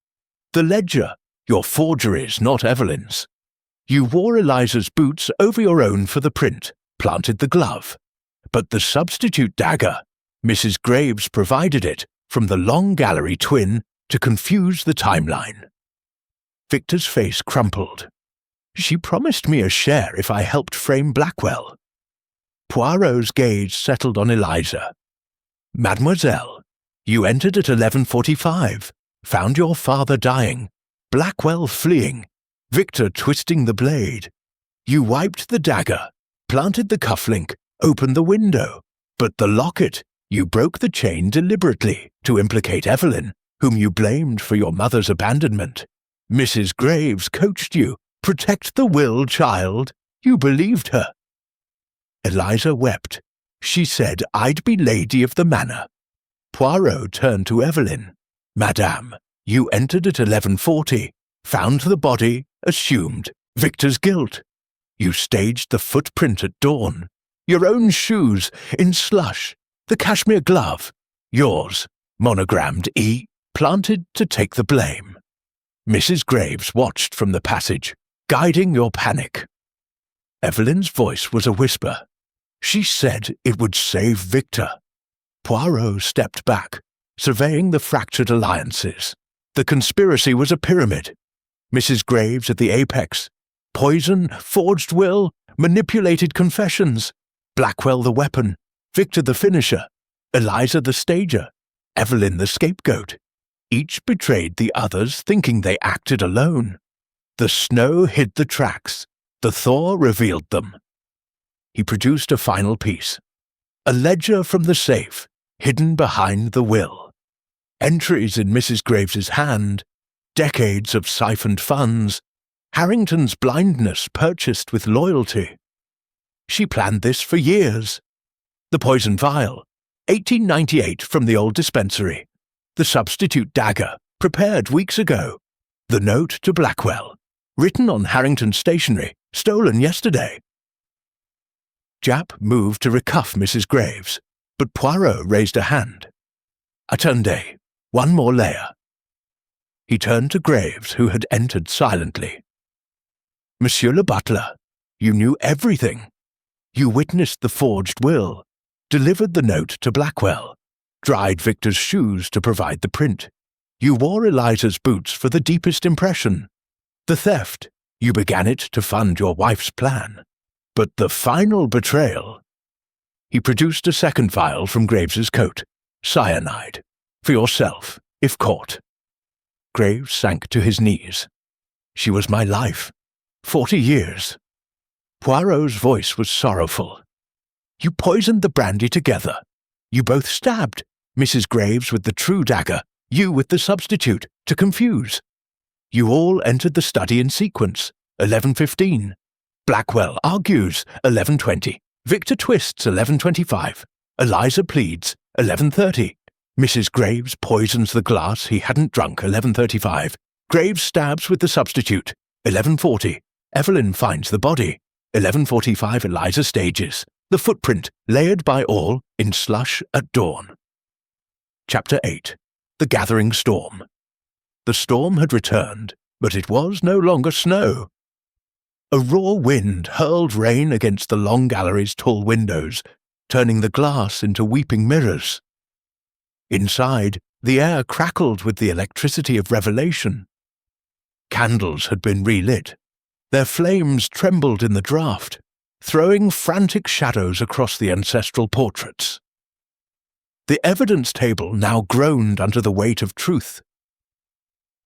[SPEAKER 1] The ledger, your forgeries, not Evelyn's. You wore Eliza's boots over your own for the print, planted the glove. But the substitute dagger, Mrs. Graves provided it from the long gallery twin to confuse the timeline. Victor's face crumpled. She promised me a share if I helped frame Blackwell. Poirot's gaze settled on Eliza. Mademoiselle, you entered at 11:45, found your father dying, Blackwell fleeing, Victor twisting the blade. You wiped the dagger, planted the cufflink, opened the window, but the locket, you broke the chain deliberately to implicate Evelyn, whom you blamed for your mother's abandonment. Mrs. Graves coached you. Protect the will, child. You believed her. Eliza wept. She said I'd be lady of the manor. Poirot turned to Evelyn. Madame, you entered at 11:40, found the body, assumed Victor's guilt. You staged the footprint at dawn. Your own shoes, in slush, the cashmere glove, yours, monogrammed E, planted to take the blame. Mrs. Graves watched from the passage, guiding your panic. Evelyn's voice was a whisper. She said it would save Victor. Poirot stepped back, surveying the fractured alliances. The conspiracy was a pyramid. Mrs. Graves at the apex. Poison, forged will, manipulated confessions. Blackwell the weapon, Victor the finisher. Eliza the stager, Evelyn the scapegoat. Each betrayed the others, thinking they acted alone. The snow hid the tracks. The thaw revealed them. He produced a final piece. A ledger from the safe, hidden behind the will. Entries in Mrs. Graves's hand, decades of siphoned funds, Harrington's blindness purchased with loyalty. She planned this for years. The poison vial, 1898 from the old dispensary. The substitute dagger, prepared weeks ago. The note to Blackwell, written on Harrington's stationery, stolen yesterday. Japp moved to recuff Mrs. Graves, but Poirot raised a hand. Attendez, one more layer. He turned to Graves, who had entered silently. Monsieur le Butler, you knew everything. You witnessed the forged will, delivered the note to Blackwell, dried Victor's shoes to provide the print. You wore Eliza's boots for the deepest impression. The theft, you began it to fund your wife's plan. But the final betrayal... He produced a second vial from Graves's coat. Cyanide. For yourself, if caught. Graves sank to his knees. She was my life. 40 years. Poirot's voice was sorrowful. You poisoned the brandy together. You both stabbed, Mrs. Graves with the true dagger, you with the substitute, to confuse. You all entered the study in sequence, 11:15. Blackwell argues, 11:20. Victor twists, 11:25. Eliza pleads, 11:30. Mrs. Graves poisons the glass he hadn't drunk, 11:35. Graves stabs with the substitute, 11:40. Evelyn finds the body, 11:45. Eliza stages. The footprint, layered by all, in slush at dawn. Chapter 8. The Gathering Storm. The storm had returned, but it was no longer snow. A raw wind hurled rain against the long gallery's tall windows, turning the glass into weeping mirrors. Inside, the air crackled with the electricity of revelation. Candles had been relit. Their flames trembled in the draught, throwing frantic shadows across the ancestral portraits. The evidence table now groaned under the weight of truth.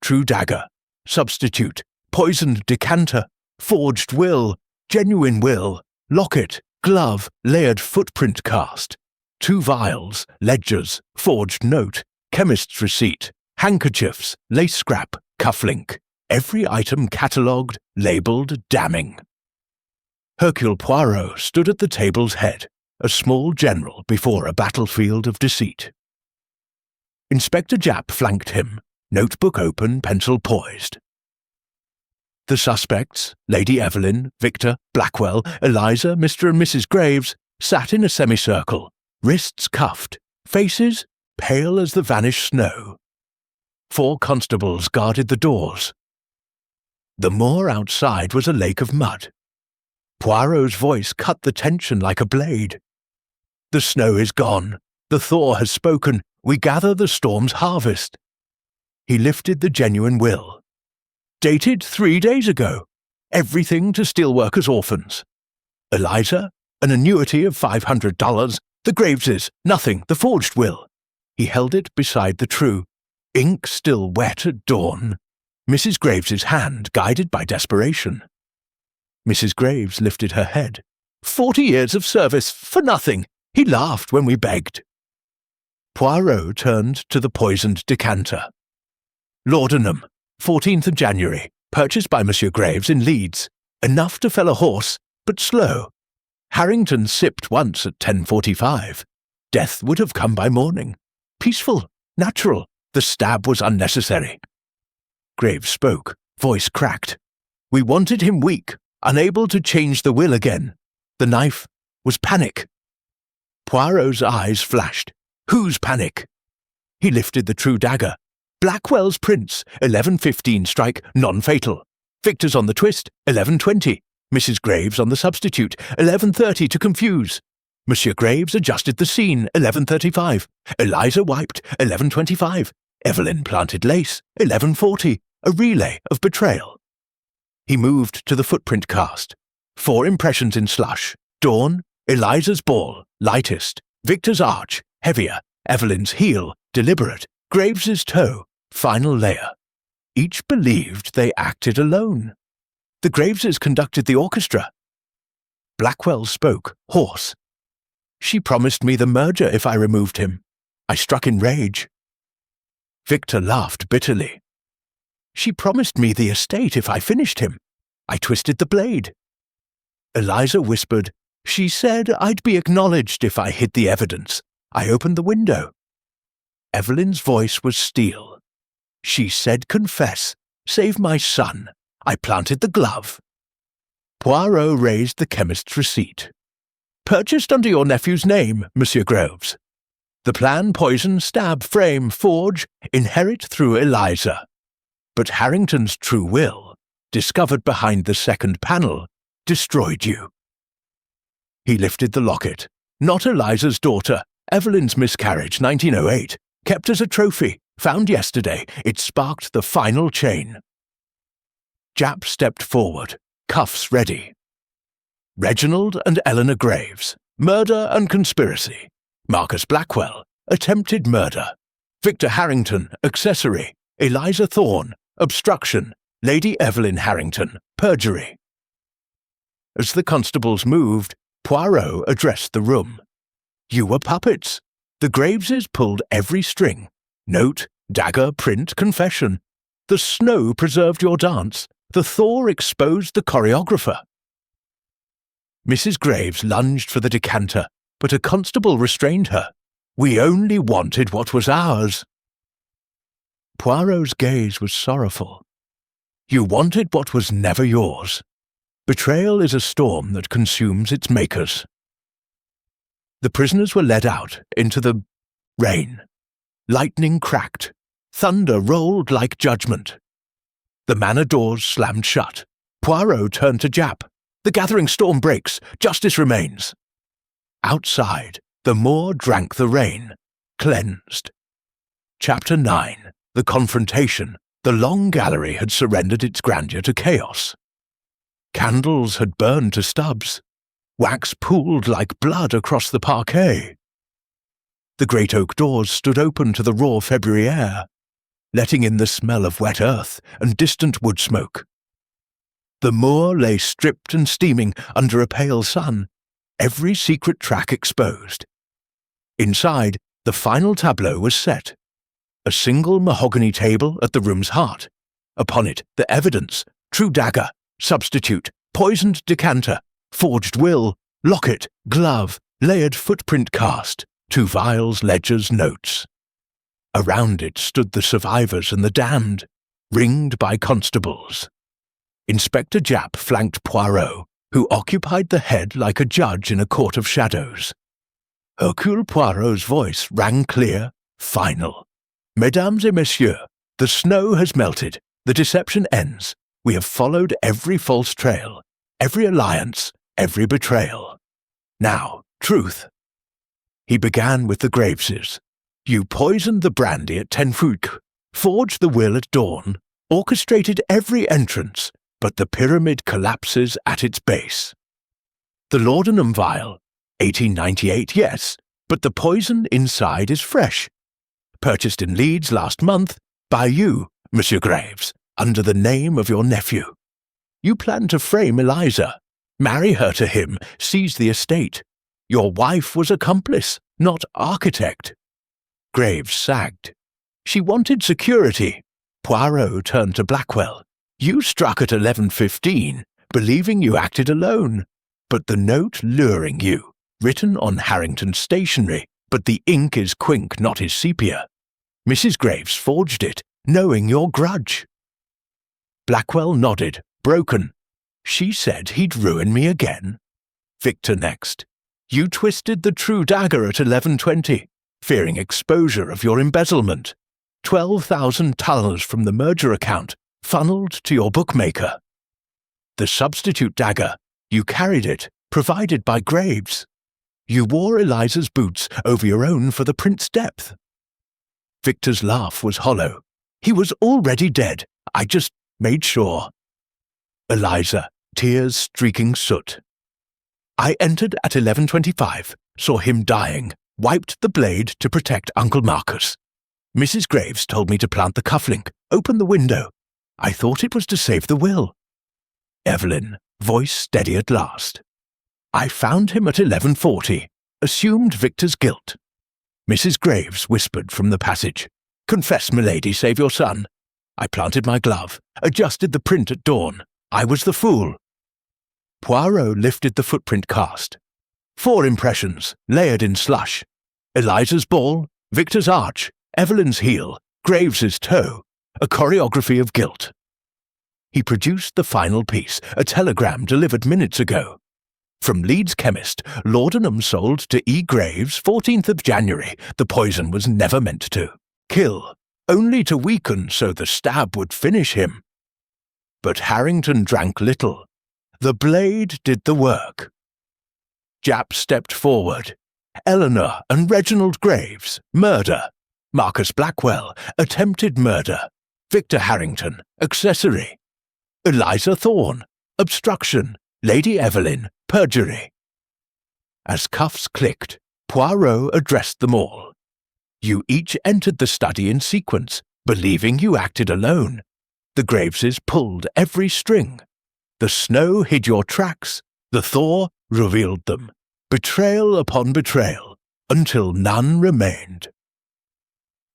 [SPEAKER 1] True dagger, substitute, poisoned decanter, forged will, genuine will, locket, glove, layered footprint cast, 2 vials, ledgers, forged note, chemist's receipt, handkerchiefs, lace scrap, cufflink, every item catalogued, labelled, damning. Hercule Poirot stood at the table's head, a small general before a battlefield of deceit. Inspector Japp flanked him, notebook open, pencil poised. The suspects, Lady Evelyn, Victor, Blackwell, Eliza, Mr. and Mrs. Graves, sat in a semicircle, wrists cuffed, faces pale as the vanished snow. 4 constables guarded the doors. The moor outside was a lake of mud. Poirot's voice cut the tension like a blade. The snow is gone. The thaw has spoken. We gather the storm's harvest. He lifted the genuine will. Dated 3 days ago. Everything to steelworkers' orphans. Eliza, an annuity of $500. The Graveses, nothing. The forged will. He held it beside the true. Ink still wet at dawn. Mrs. Graves's hand guided by desperation. Mrs. Graves lifted her head. 40 years of service for nothing. He laughed when we begged. Poirot turned to the poisoned decanter. Laudanum, 14th of January, purchased by Monsieur Graves in Leeds. Enough to fell a horse, but slow. Harrington sipped once at 10:45. Death would have come by morning. Peaceful, natural. The stab was unnecessary. Graves spoke, voice cracked. We wanted him weak, unable to change the will again. The knife was panic. Poirot's eyes flashed. Whose panic? He lifted the true dagger. Blackwell's prints, 11:15 strike, non-fatal. Victor's on the twist, 11:20. Mrs. Graves on the substitute, 11:30 to confuse. Monsieur Graves adjusted the scene, 11:35. Eliza wiped, 11:25. Evelyn planted lace, 11:40. A relay of betrayal. He moved to the footprint cast. 4 impressions in slush. Dawn, Eliza's ball, lightest. Victor's arch, Heavier, Evelyn's heel, deliberate, Graves's toe, final layer. Each believed they acted alone. The Graveses conducted the orchestra. Blackwell spoke, hoarse. She promised me the merger if I removed him. I struck in rage. Victor laughed bitterly. She promised me the estate if I finished him. I twisted the blade. Eliza whispered, she said I'd be acknowledged if I hid the evidence. I opened the window. Evelyn's voice was steel. She said confess, save my son. I planted the glove. Poirot raised the chemist's receipt. Purchased under your nephew's name, Monsieur Groves. The plan, poison, stab, frame, forge, inherit through Eliza. But Harrington's true will, discovered behind the second panel, destroyed you. He lifted the locket. Not Eliza's daughter, Evelyn's miscarriage, 1908, kept as a trophy, found yesterday. It sparked the final chain. Japp stepped forward, cuffs ready. Reginald and Eleanor Graves, murder and conspiracy. Marcus Blackwell, attempted murder. Victor Harrington, accessory. Eliza Thorne, obstruction. Lady Evelyn Harrington, perjury. As the constables moved, Poirot addressed the room. You were puppets. The Graveses pulled every string. Note, dagger, print, confession. The snow preserved your dance. The thaw exposed the choreographer. Mrs. Graves lunged for the decanter, but a constable restrained her. We only wanted what was ours. Poirot's gaze was sorrowful. You wanted what was never yours. Betrayal is a storm that consumes its makers. The prisoners were led out into the rain. Lightning cracked. Thunder rolled like judgment. The manor doors slammed shut. Poirot turned to Japp. The gathering storm breaks. Justice remains. Outside, the moor drank the rain, cleansed. Chapter 9. The confrontation. The long gallery had surrendered its grandeur to chaos. Candles had burned to stubs. Wax pooled like blood across the parquet. The great oak doors stood open to the raw February air, letting in the smell of wet earth and distant wood smoke. The moor lay stripped and steaming under a pale sun, every secret track exposed. Inside, the final tableau was set. A single mahogany table at the room's heart. Upon it, the evidence, true dagger, substitute, poisoned decanter, forged will, locket, glove, layered footprint cast, 2 vials, ledgers, notes. Around it stood the survivors and the damned, ringed by constables. Inspector Japp flanked Poirot, who occupied the head like a judge in a court of shadows. Hercule Poirot's voice rang clear, final. Mesdames et messieurs, the snow has melted, the deception ends. We have followed every false trail, every alliance, every betrayal. Now, truth. He began with the Graveses. You poisoned the brandy at Tenfouque, forged the will at dawn, orchestrated every entrance, but the pyramid collapses at its base. The laudanum vial, 1898, yes, but the poison inside is fresh. Purchased in Leeds last month by you, Monsieur Graves, under the name of your nephew. You plan to frame Eliza, marry her to him, seize the estate. Your wife was accomplice, not architect. Graves sagged. She wanted security. Poirot turned to Blackwell. You struck at 11:15, believing you acted alone, but the note luring you, written on Harrington's stationery, but the ink is Quink, not his sepia. Mrs. Graves forged it, knowing your grudge. Blackwell nodded, broken. She said he'd ruin me again. Victor next. You twisted the true dagger at 11:20, fearing exposure of your embezzlement. 12,000 thalers from the merger account, funneled to your bookmaker. The substitute dagger, you carried it, provided by Graves. You wore Eliza's boots over your own for the print's depth. Victor's laugh was hollow. He was already dead. I just made sure. Eliza, tears streaking soot. I entered at 11:25, saw him dying, wiped the blade to protect Uncle Marcus. Mrs. Graves told me to plant the cufflink, open the window. I thought it was to save the will. Evelyn, voice steady at last. I found him at 11:40, assumed Victor's guilt. Mrs. Graves whispered from the passage. Confess, milady, save your son. I planted my glove, adjusted the print at dawn. I was the fool. Poirot lifted the footprint cast. 4 impressions, layered in slush. Eliza's ball, Victor's arch, Evelyn's heel, Graves's toe, a choreography of guilt. He produced the final piece, a telegram delivered minutes ago. From Leeds chemist, laudanum sold to E. Graves, 14th of January. The poison was never meant to kill, only to weaken so the stab would finish him. But Harrington drank little. The blade did the work. Japp stepped forward. Eleanor and Reginald Graves, murder. Marcus Blackwell, attempted murder. Victor Harrington, accessory. Eliza Thorne, obstruction. Lady Evelyn, perjury. As cuffs clicked, Poirot addressed them all. You each entered the study in sequence, believing you acted alone. The Graveses pulled every string. The snow hid your tracks, the thaw revealed them. Betrayal upon betrayal, until none remained.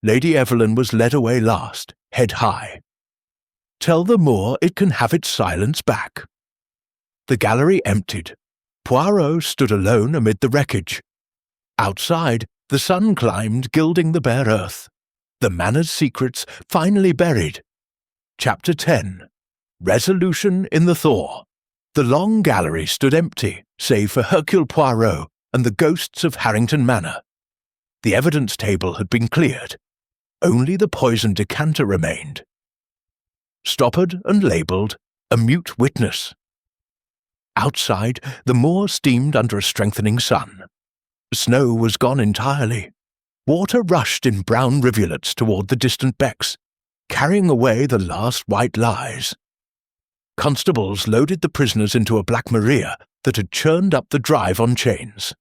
[SPEAKER 1] Lady Evelyn was led away last, head high. Tell the Moor it can have its silence back. The gallery emptied. Poirot stood alone amid the wreckage. Outside, the sun climbed, gilding the bare earth. The manor's secrets finally buried. Chapter 10. Resolution in the Thaw. The long gallery stood empty, save for Hercule Poirot and the ghosts of Harrington Manor. The evidence table had been cleared. Only the poison decanter remained. Stoppered and labelled, a mute witness. Outside, the moor steamed under a strengthening sun. Snow was gone entirely. Water rushed in brown rivulets toward the distant becks, carrying away the last white lies. Constables loaded the prisoners into a Black Maria that had churned up the drive on chains.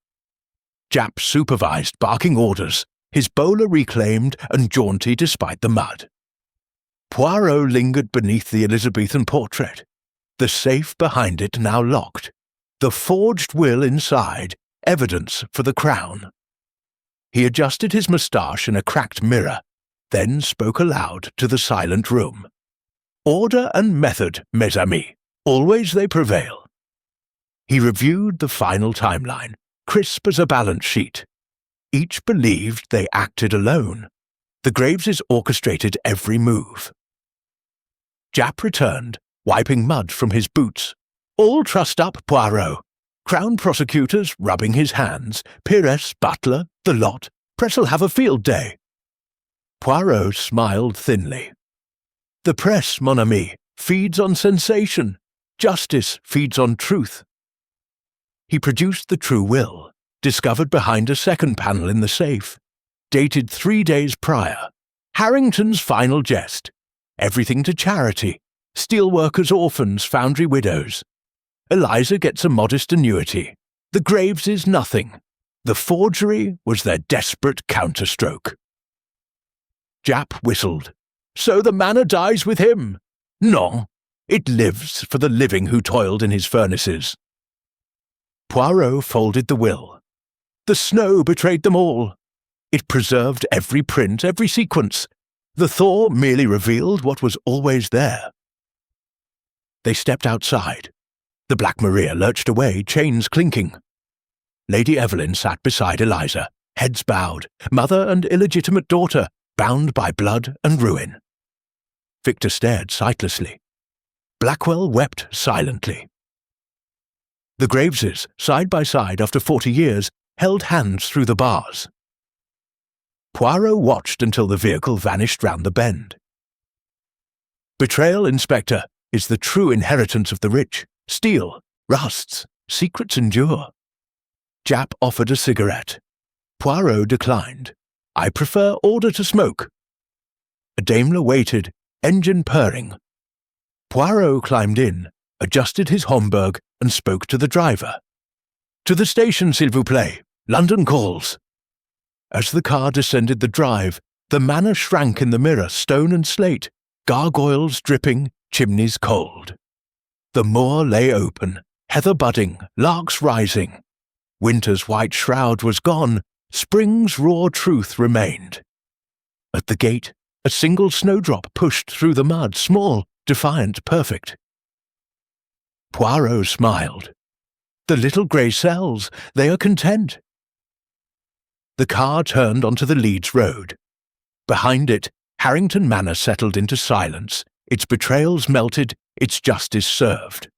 [SPEAKER 1] Japp supervised barking orders, his bowler reclaimed and jaunty despite the mud. Poirot lingered beneath the Elizabethan portrait, the safe behind it now locked, the forged will inside, evidence for the Crown. He adjusted his moustache in a cracked mirror, then spoke aloud to the silent room. Order and method, mes amis, always they prevail. He reviewed the final timeline, crisp as a balance sheet. Each believed they acted alone. The Graveses orchestrated every move. Japp returned, wiping mud from his boots. All trussed up, Poirot. Crown prosecutors rubbing his hands, peeress, butler, the lot. Press'll have a field day. Poirot smiled thinly. The press, mon ami, feeds on sensation. Justice feeds on truth. He produced the true will, discovered behind a second panel in the safe. Dated 3 days prior. Harrington's final jest. Everything to charity. Steelworkers, orphans, foundry widows. Eliza gets a modest annuity. The Graveses nothing. The forgery was their desperate counterstroke. Japp whistled. So the manor dies with him. Non, it lives for the living who toiled in his furnaces. Poirot folded the will. The snow betrayed them all. It preserved every print, every sequence. The thaw merely revealed what was always there. They stepped outside. The Black Maria lurched away, chains clinking. Lady Evelyn sat beside Eliza, heads bowed, mother and illegitimate daughter, bound by blood and ruin. Victor stared sightlessly. Blackwell wept silently. The Graveses, side by side after 40 years, held hands through the bars. Poirot watched until the vehicle vanished round the bend. Betrayal, Inspector, is the true inheritance of the rich. Steel, rusts, secrets endure. Japp offered a cigarette. Poirot declined. I prefer order to smoke. A Daimler waited, engine purring. Poirot climbed in, adjusted his Homburg, and spoke to the driver. To the station, s'il vous plaît. London calls. As the car descended the drive, the manor shrank in the mirror, stone and slate, gargoyles dripping, chimneys cold. The moor lay open, heather budding, larks rising. Winter's white shroud was gone, spring's raw truth remained. At the gate, a single snowdrop pushed through the mud, small, defiant, perfect. Poirot smiled. The little grey cells, they are content. The car turned onto the Leeds road. Behind it, Harrington Manor settled into silence, its betrayals melted, its justice served.